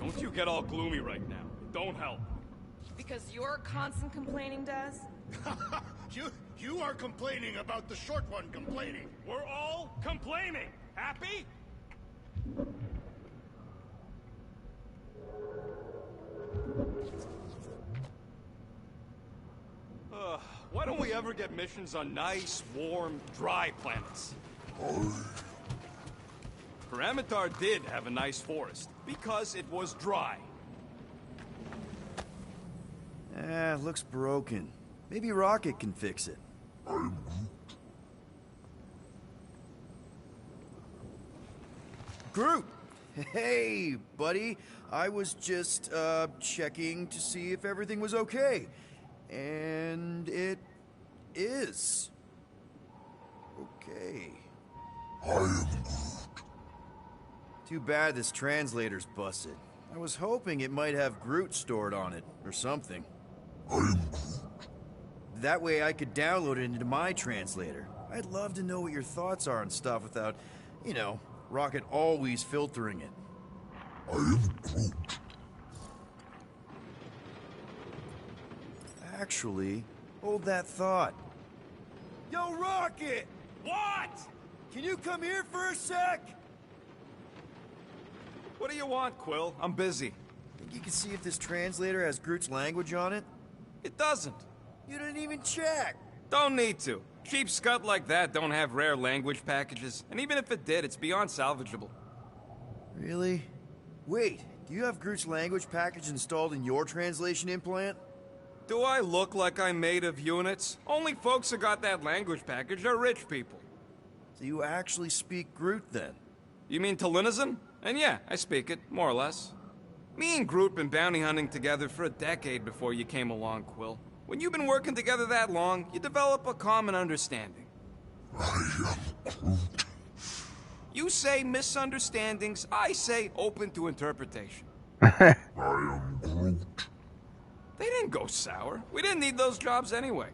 Speaker 6: Don't you get all gloomy right now. Don't help.
Speaker 12: Because your constant complaining does?
Speaker 3: You are complaining about the short one complaining.
Speaker 10: We're all complaining. Happy? Why don't we ever get missions on nice, warm, dry planets? Paramitar did have a nice forest, because it was dry.
Speaker 7: Looks broken. Maybe Rocket can fix it. Groot! Hey, buddy. I was just, checking to see if everything was okay. And it is. Okay.
Speaker 13: I am Groot.
Speaker 7: Too bad this translator's busted. I was hoping it might have Groot stored on it, or something.
Speaker 13: I am Groot.
Speaker 7: That way I could download it into my translator. I'd love to know what your thoughts are on stuff without, you know, Rocket always filtering it.
Speaker 13: I am Groot.
Speaker 7: Actually, hold that thought.
Speaker 3: Yo, Rocket!
Speaker 10: What?
Speaker 3: Can you come here for a sec?
Speaker 10: What do you want, Quill? I'm busy.
Speaker 7: Think you can see if this translator has Groot's language on it?
Speaker 10: It doesn't.
Speaker 7: You didn't even check.
Speaker 10: Don't need to. Cheap scud like that don't have rare language packages, and even if it did, it's beyond salvageable.
Speaker 7: Really? Wait, do you have Groot's language package installed in your translation implant?
Speaker 10: Do I look like I'm made of units? Only folks who got that language package are rich people.
Speaker 7: So you actually speak Groot then?
Speaker 10: You mean Talinisan? And yeah, I speak it, more or less. Me and Groot been bounty hunting together for a decade before you came along, Quill. When you've been working together that long, you develop a common understanding.
Speaker 13: I am Groot.
Speaker 10: You say misunderstandings, I say open to interpretation.
Speaker 13: I am Groot.
Speaker 10: They didn't go sour. We didn't need those jobs anyway.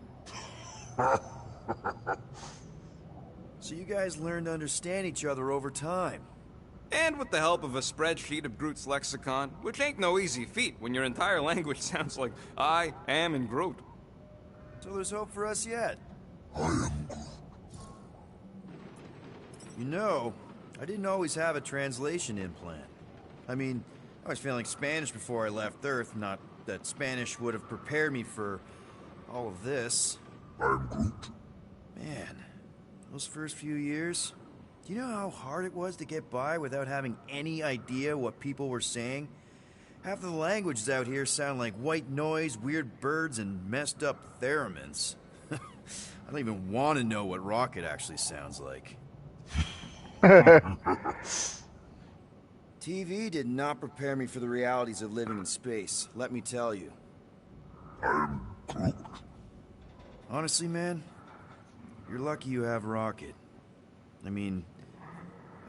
Speaker 7: So you guys learned to understand each other over time.
Speaker 10: And with the help of a spreadsheet of Groot's lexicon, which ain't no easy feat when your entire language sounds like I am in Groot.
Speaker 7: So there's hope for us yet.
Speaker 13: I am Groot.
Speaker 7: You know, I didn't always have a translation implant. I mean, I was feeling Spanish before I left Earth, not that Spanish would have prepared me for all of this.
Speaker 13: I am Groot.
Speaker 7: Man, those first few years, do you know how hard it was to get by without having any idea what people were saying? Half of the languages out here sound like white noise, weird birds, and messed up theremins. I don't even want to know what Rocket actually sounds like. TV did not prepare me for the realities of living in space, let me tell you.
Speaker 13: I am Groot.
Speaker 7: Honestly, man, you're lucky you have Rocket. I mean,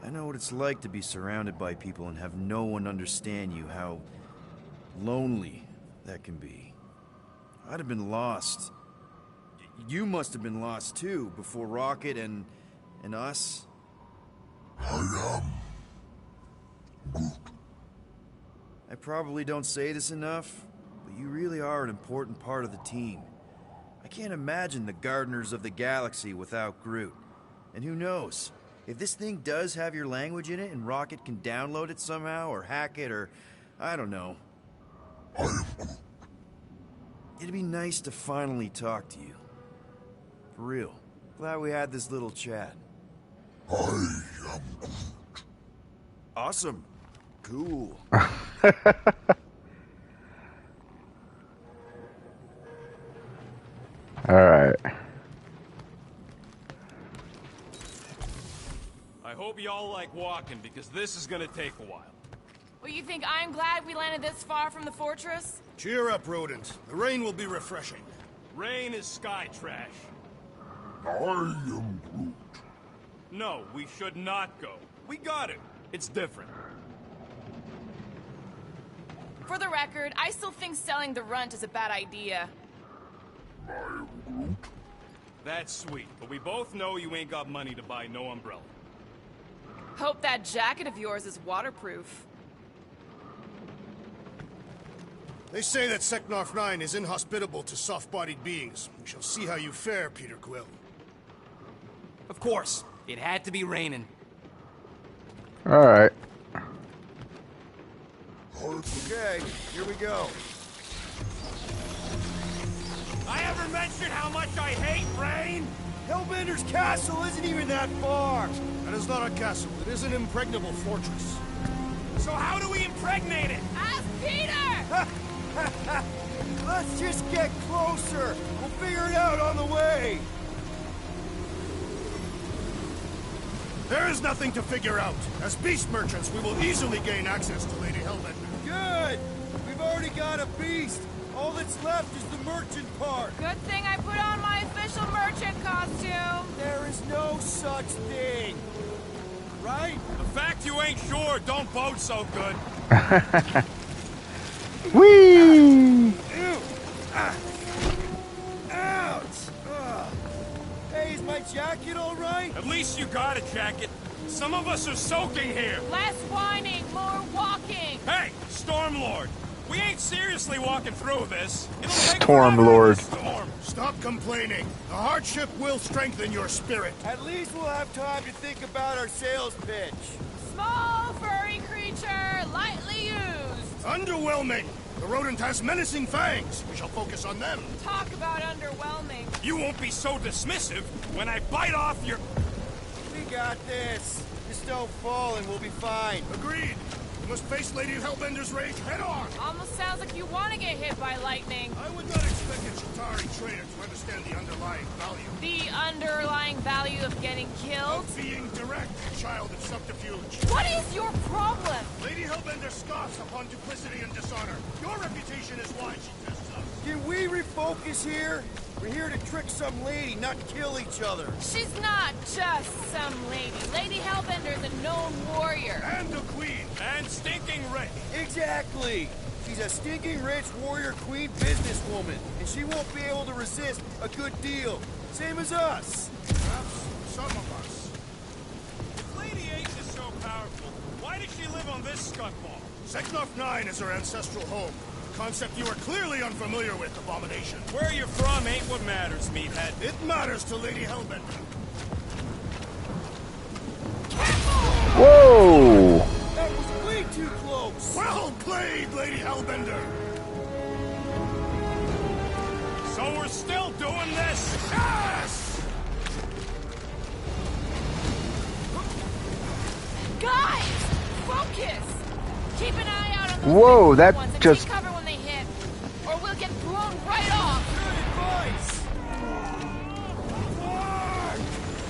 Speaker 7: I know what it's like to be surrounded by people and have no one understand you, how lonely that can be. I'd have been lost. You must have been lost too, before Rocket and us.
Speaker 13: I am Groot.
Speaker 7: I probably don't say this enough, but you really are an important part of the team. I can't imagine the Gardeners of the Galaxy without Groot. And who knows, if this thing does have your language in it and Rocket can download it somehow or hack it or, I don't know.
Speaker 13: I am Groot.
Speaker 7: It'd be nice to finally talk to you. For real. Glad we had this little chat.
Speaker 13: I am Groot.
Speaker 7: Awesome. Cool.
Speaker 1: Alright.
Speaker 10: I hope y'all like walking, because this is gonna take a while.
Speaker 12: Well, you think I'm glad we landed this far from the fortress?
Speaker 5: Cheer up, rodent. The rain will be refreshing.
Speaker 10: Rain is sky trash.
Speaker 13: I am Groot.
Speaker 10: No, we should not go. We got it. It's different.
Speaker 12: For the record, I still think selling the runt is a bad idea.
Speaker 13: I am Groot.
Speaker 10: That's sweet, but we both know you ain't got money to buy no umbrella.
Speaker 12: Hope that jacket of yours is waterproof.
Speaker 5: They say that Seknarf 9 is inhospitable to soft-bodied beings. We shall see how you fare, Peter Quill.
Speaker 6: Of course. It had to be raining.
Speaker 1: Alright.
Speaker 7: Okay, here we go.
Speaker 10: I ever mentioned how much I hate rain?
Speaker 3: Hellbender's castle isn't even that far!
Speaker 5: That is not a castle. It is an impregnable fortress.
Speaker 10: So how do we impregnate it?
Speaker 12: Ask Peter!
Speaker 3: Let's just get closer! We'll figure it out on the way!
Speaker 5: There is nothing to figure out. As beast merchants, we will easily gain access to Lady Hellbender.
Speaker 3: Good! We've already got a beast! All that's left is the merchant part!
Speaker 12: Good thing I put on my official merchant costume.
Speaker 3: There is no such thing! Right?
Speaker 10: The fact you ain't sure don't bode so good.
Speaker 1: Whee!
Speaker 3: Ew! Ah. Ouch! Ugh. Hey, is my jacket all right?
Speaker 10: At least you got a jacket. Some of us are soaking here.
Speaker 12: Less whining, more walking.
Speaker 10: Hey, Stormlord. We ain't seriously walking through this. It'll take
Speaker 1: Stormlord.
Speaker 10: forever to storm.
Speaker 5: Stop complaining. The hardship will strengthen your spirit.
Speaker 3: At least we'll have time to think about our sales pitch.
Speaker 12: Small furry creature, lightly used.
Speaker 5: Underwhelming. The rodent has menacing fangs. We shall focus on them.
Speaker 12: Talk about underwhelming.
Speaker 10: You won't be so dismissive when I bite off your...
Speaker 3: We got this. Just don't fall and we'll be fine.
Speaker 5: Agreed.
Speaker 3: You must face Lady Hellbender's rage head on!
Speaker 12: Almost sounds like you want to get hit by lightning.
Speaker 3: I would not expect a Chitauri trader to understand the underlying value.
Speaker 12: The underlying value of getting killed?
Speaker 3: Of being direct, child of subterfuge.
Speaker 12: What is your problem?
Speaker 3: Lady Hellbender scoffs upon duplicity and dishonor. Your reputation is why she tests us.
Speaker 5: Can we refocus here? We're here to trick some lady, not kill each other.
Speaker 12: She's not just some lady. Lady Hellbender's a known warrior.
Speaker 3: And a queen. And stinking rich.
Speaker 5: Exactly. She's a stinking rich warrior queen businesswoman, and she won't be able to resist a good deal. Same as us.
Speaker 3: Perhaps some of us.
Speaker 14: If Lady H is so powerful, why does she live on this scuttball?
Speaker 3: Seknov 9 is her ancestral home. A concept you are clearly unfamiliar with, Abomination.
Speaker 14: Where you're from ain't what matters, meathead.
Speaker 3: It matters to Lady Hellbender.
Speaker 1: Whoa!
Speaker 5: That was way too close.
Speaker 3: Well played, Lady Hellbender.
Speaker 14: So we're still doing this?
Speaker 3: Yes!
Speaker 12: Guys! Focus! Keep an eye out on those
Speaker 1: Whoa,
Speaker 12: big
Speaker 1: that
Speaker 12: ones and
Speaker 1: just-
Speaker 12: take cover when they hit, or we'll get blown right off.
Speaker 5: Good advice.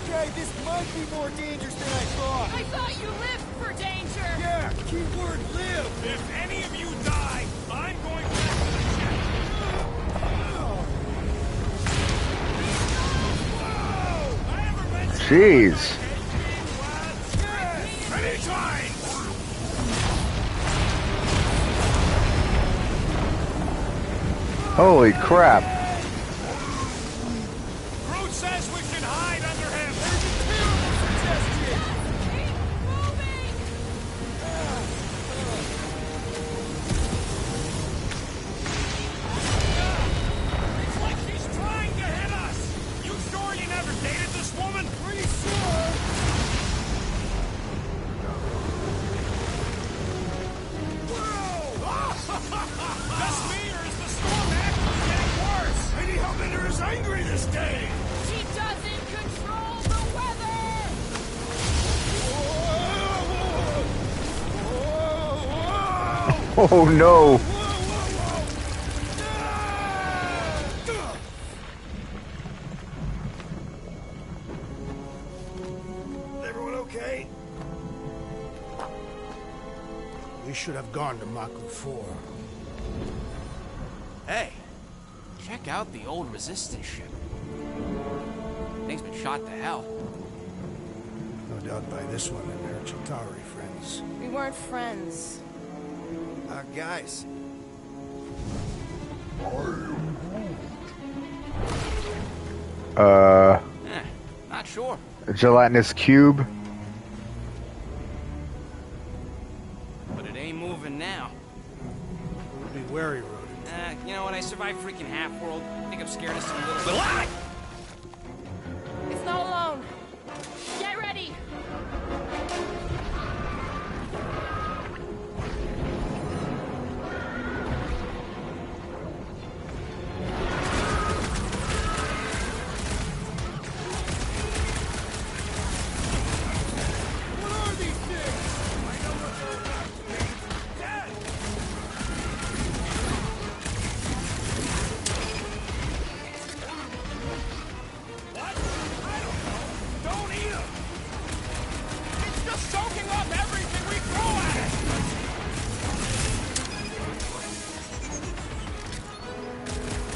Speaker 5: Okay, this might be more dangerous than I thought.
Speaker 12: I thought you lived for danger.
Speaker 5: Yeah, keyword live.
Speaker 14: If any of you die, I'm going back to the ship. I ever mentioned
Speaker 1: Jeez.
Speaker 3: Many times!
Speaker 1: Holy crap.
Speaker 14: Groot says we should hide under him.
Speaker 12: Keep moving.
Speaker 14: It's like she's trying to hit us. You sure you never dated this woman?
Speaker 5: Pretty sure.
Speaker 14: Just me, or is the storm actually getting worse?
Speaker 3: Lady Hellbender is angry this day!
Speaker 12: She doesn't control the weather.
Speaker 1: Oh no.
Speaker 3: Everyone okay?
Speaker 5: We should have gone to Maklu 4.
Speaker 6: Hey, check out the old resistance ship. Thing's been shot to hell.
Speaker 5: No doubt by this one and their Chitauri friends.
Speaker 12: We weren't friends.
Speaker 5: Guys.
Speaker 6: Not sure.
Speaker 1: A gelatinous cube.
Speaker 6: But it ain't moving now.
Speaker 5: Be wary, Rodent.
Speaker 6: You know what? I survived freaking Half-World. I think I'm scared of some little bit.
Speaker 12: It's not alone. Get ready.
Speaker 3: What are these things? I know what they're about to be. Dead!
Speaker 14: What? I don't know. Don't eat them. It's just soaking up everything we throw at it.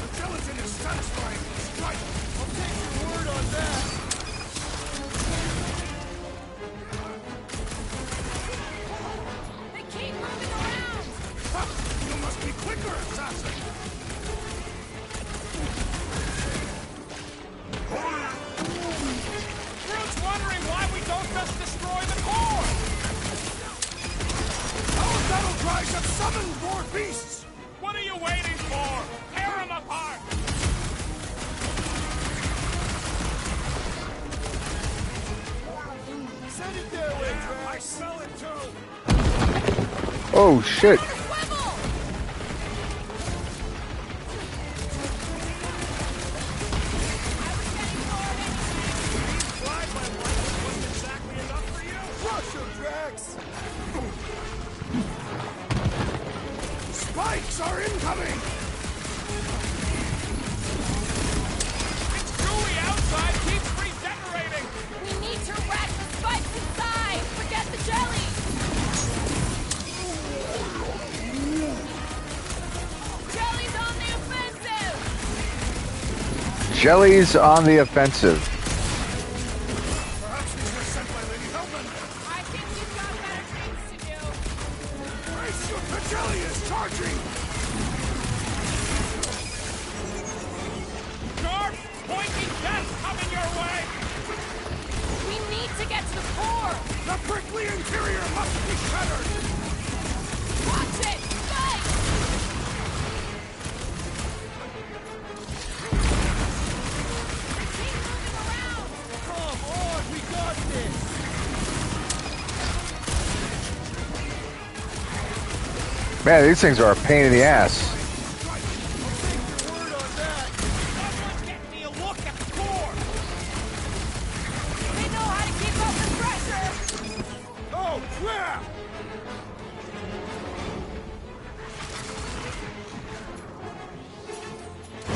Speaker 3: The gelatin is satisfying the strike. I'll take your word on that.
Speaker 12: They keep moving around.
Speaker 3: Ha! You must be quicker, assassin!
Speaker 14: Groot's wondering why we don't just destroy the core.
Speaker 3: Our battle cries have summoned more beasts!
Speaker 14: What are you waiting for? Tear them apart.
Speaker 3: Send it their way, Drax! I smell it too!
Speaker 1: Oh shit.
Speaker 12: Swivel.
Speaker 3: Fly my life wasn't exactly enough for you! Crush him, Drax! Spikes are incoming!
Speaker 14: It's gooey outside, keeps regenerating!
Speaker 15: We need to wreck the spikes inside! Forget the jelly! Jelly's on the offensive!
Speaker 1: Jelly's on the offensive.
Speaker 3: Perhaps these were sent by Lady Hellbender.
Speaker 15: I think we've got better things to do.
Speaker 3: Brace your the jelly is charging!
Speaker 14: Sharp, pointy death coming your way!
Speaker 15: We need to get to the core!
Speaker 3: The prickly interior must be shattered!
Speaker 15: Watch it! Spike! Keep moving around!
Speaker 3: Come on, we got this!
Speaker 1: Man, these things are a pain in the ass.
Speaker 3: Word on that!
Speaker 14: Someone get me a look at the core!
Speaker 15: They know how to keep up the pressure!
Speaker 3: Oh, crap!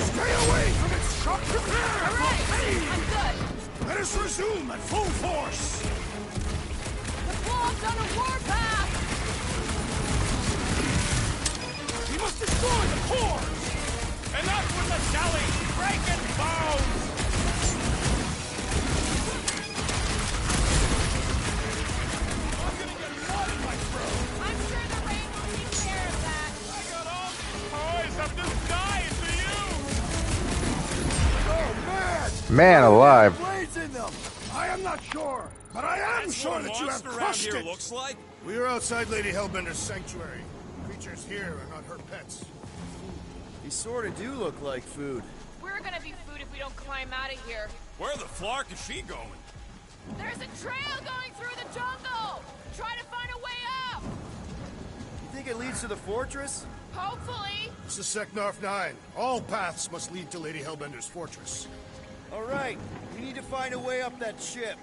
Speaker 3: Stay away from its sharp prepare for pain!
Speaker 15: I'm good!
Speaker 3: Let us resume at full force!
Speaker 15: The blob's on a warpath!
Speaker 3: We must destroy the core!
Speaker 14: Enough with the jelly! Breaking bones! I'm gonna get blood in my throat!
Speaker 15: I'm sure the rain will take care of that!
Speaker 14: I got all these toys, I'm just dying to use!
Speaker 3: Oh, man!
Speaker 1: Man alive.
Speaker 3: Blades in them! I am not sure, but I am sure that you have crushed it!
Speaker 10: looks like.
Speaker 3: We are outside Lady Hellbender's sanctuary. Creatures here are not her pets.
Speaker 7: They sort of do look like food.
Speaker 15: We're gonna be food if we don't climb out of here.
Speaker 10: Where the flark is she going?
Speaker 15: There's a trail going through the jungle! Try to find a way up!
Speaker 7: You think it leads to the fortress?
Speaker 15: Hopefully!
Speaker 3: This is Seknarf 9. All paths must lead to Lady Hellbender's fortress.
Speaker 7: All right, we need to find a way up that ship.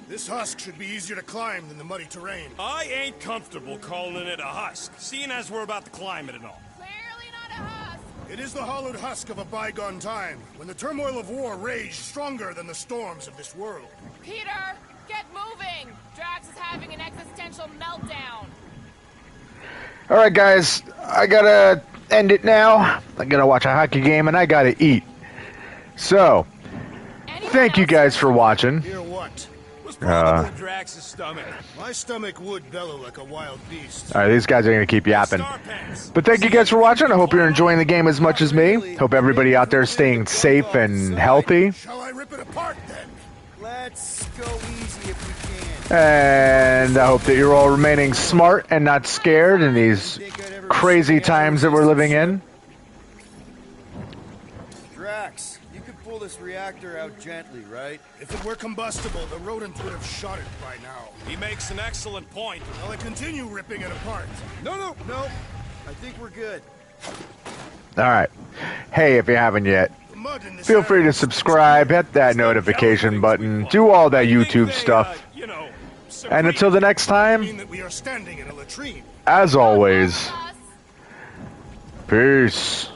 Speaker 3: This husk should be easier to climb than the muddy terrain.
Speaker 10: I ain't comfortable calling it a husk, seeing as we're about to climb it and all.
Speaker 15: Clearly not a husk!
Speaker 3: It is the hollowed husk of a bygone time, when the turmoil of war raged stronger than the storms of this world.
Speaker 15: Peter, get moving! Drax is having an existential meltdown.
Speaker 1: All right, guys, I gotta end it now. I gotta watch a hockey game and I gotta eat. So, thank you guys for watching.
Speaker 3: Hear what?
Speaker 10: Was probably Drax's stomach.
Speaker 3: My stomach would bellow like a wild beast.
Speaker 1: All right, these guys are gonna keep yapping. But thank you guys for watching. I hope you're enjoying the game as much as me. Hope everybody out there is staying safe and healthy.
Speaker 3: Shall I rip it apart then?
Speaker 7: Let's go easy if we can.
Speaker 1: And I hope that you're all remaining smart and not scared in these crazy times that we're living in.
Speaker 7: Drax, you could pull this reactor out gently, right?
Speaker 3: If it were combustible, the rodents would have shot it by now.
Speaker 10: He makes an excellent point.
Speaker 3: Shall I continue ripping it apart?
Speaker 7: No. I think we're good.
Speaker 1: All right. Hey, if you haven't yet,
Speaker 3: The mud in this
Speaker 1: feel free
Speaker 3: area
Speaker 1: to subscribe, hit that notification button, do all that YouTube stuff. And until the next time,
Speaker 3: mean that we are standing in a latrine.
Speaker 1: as always, peace.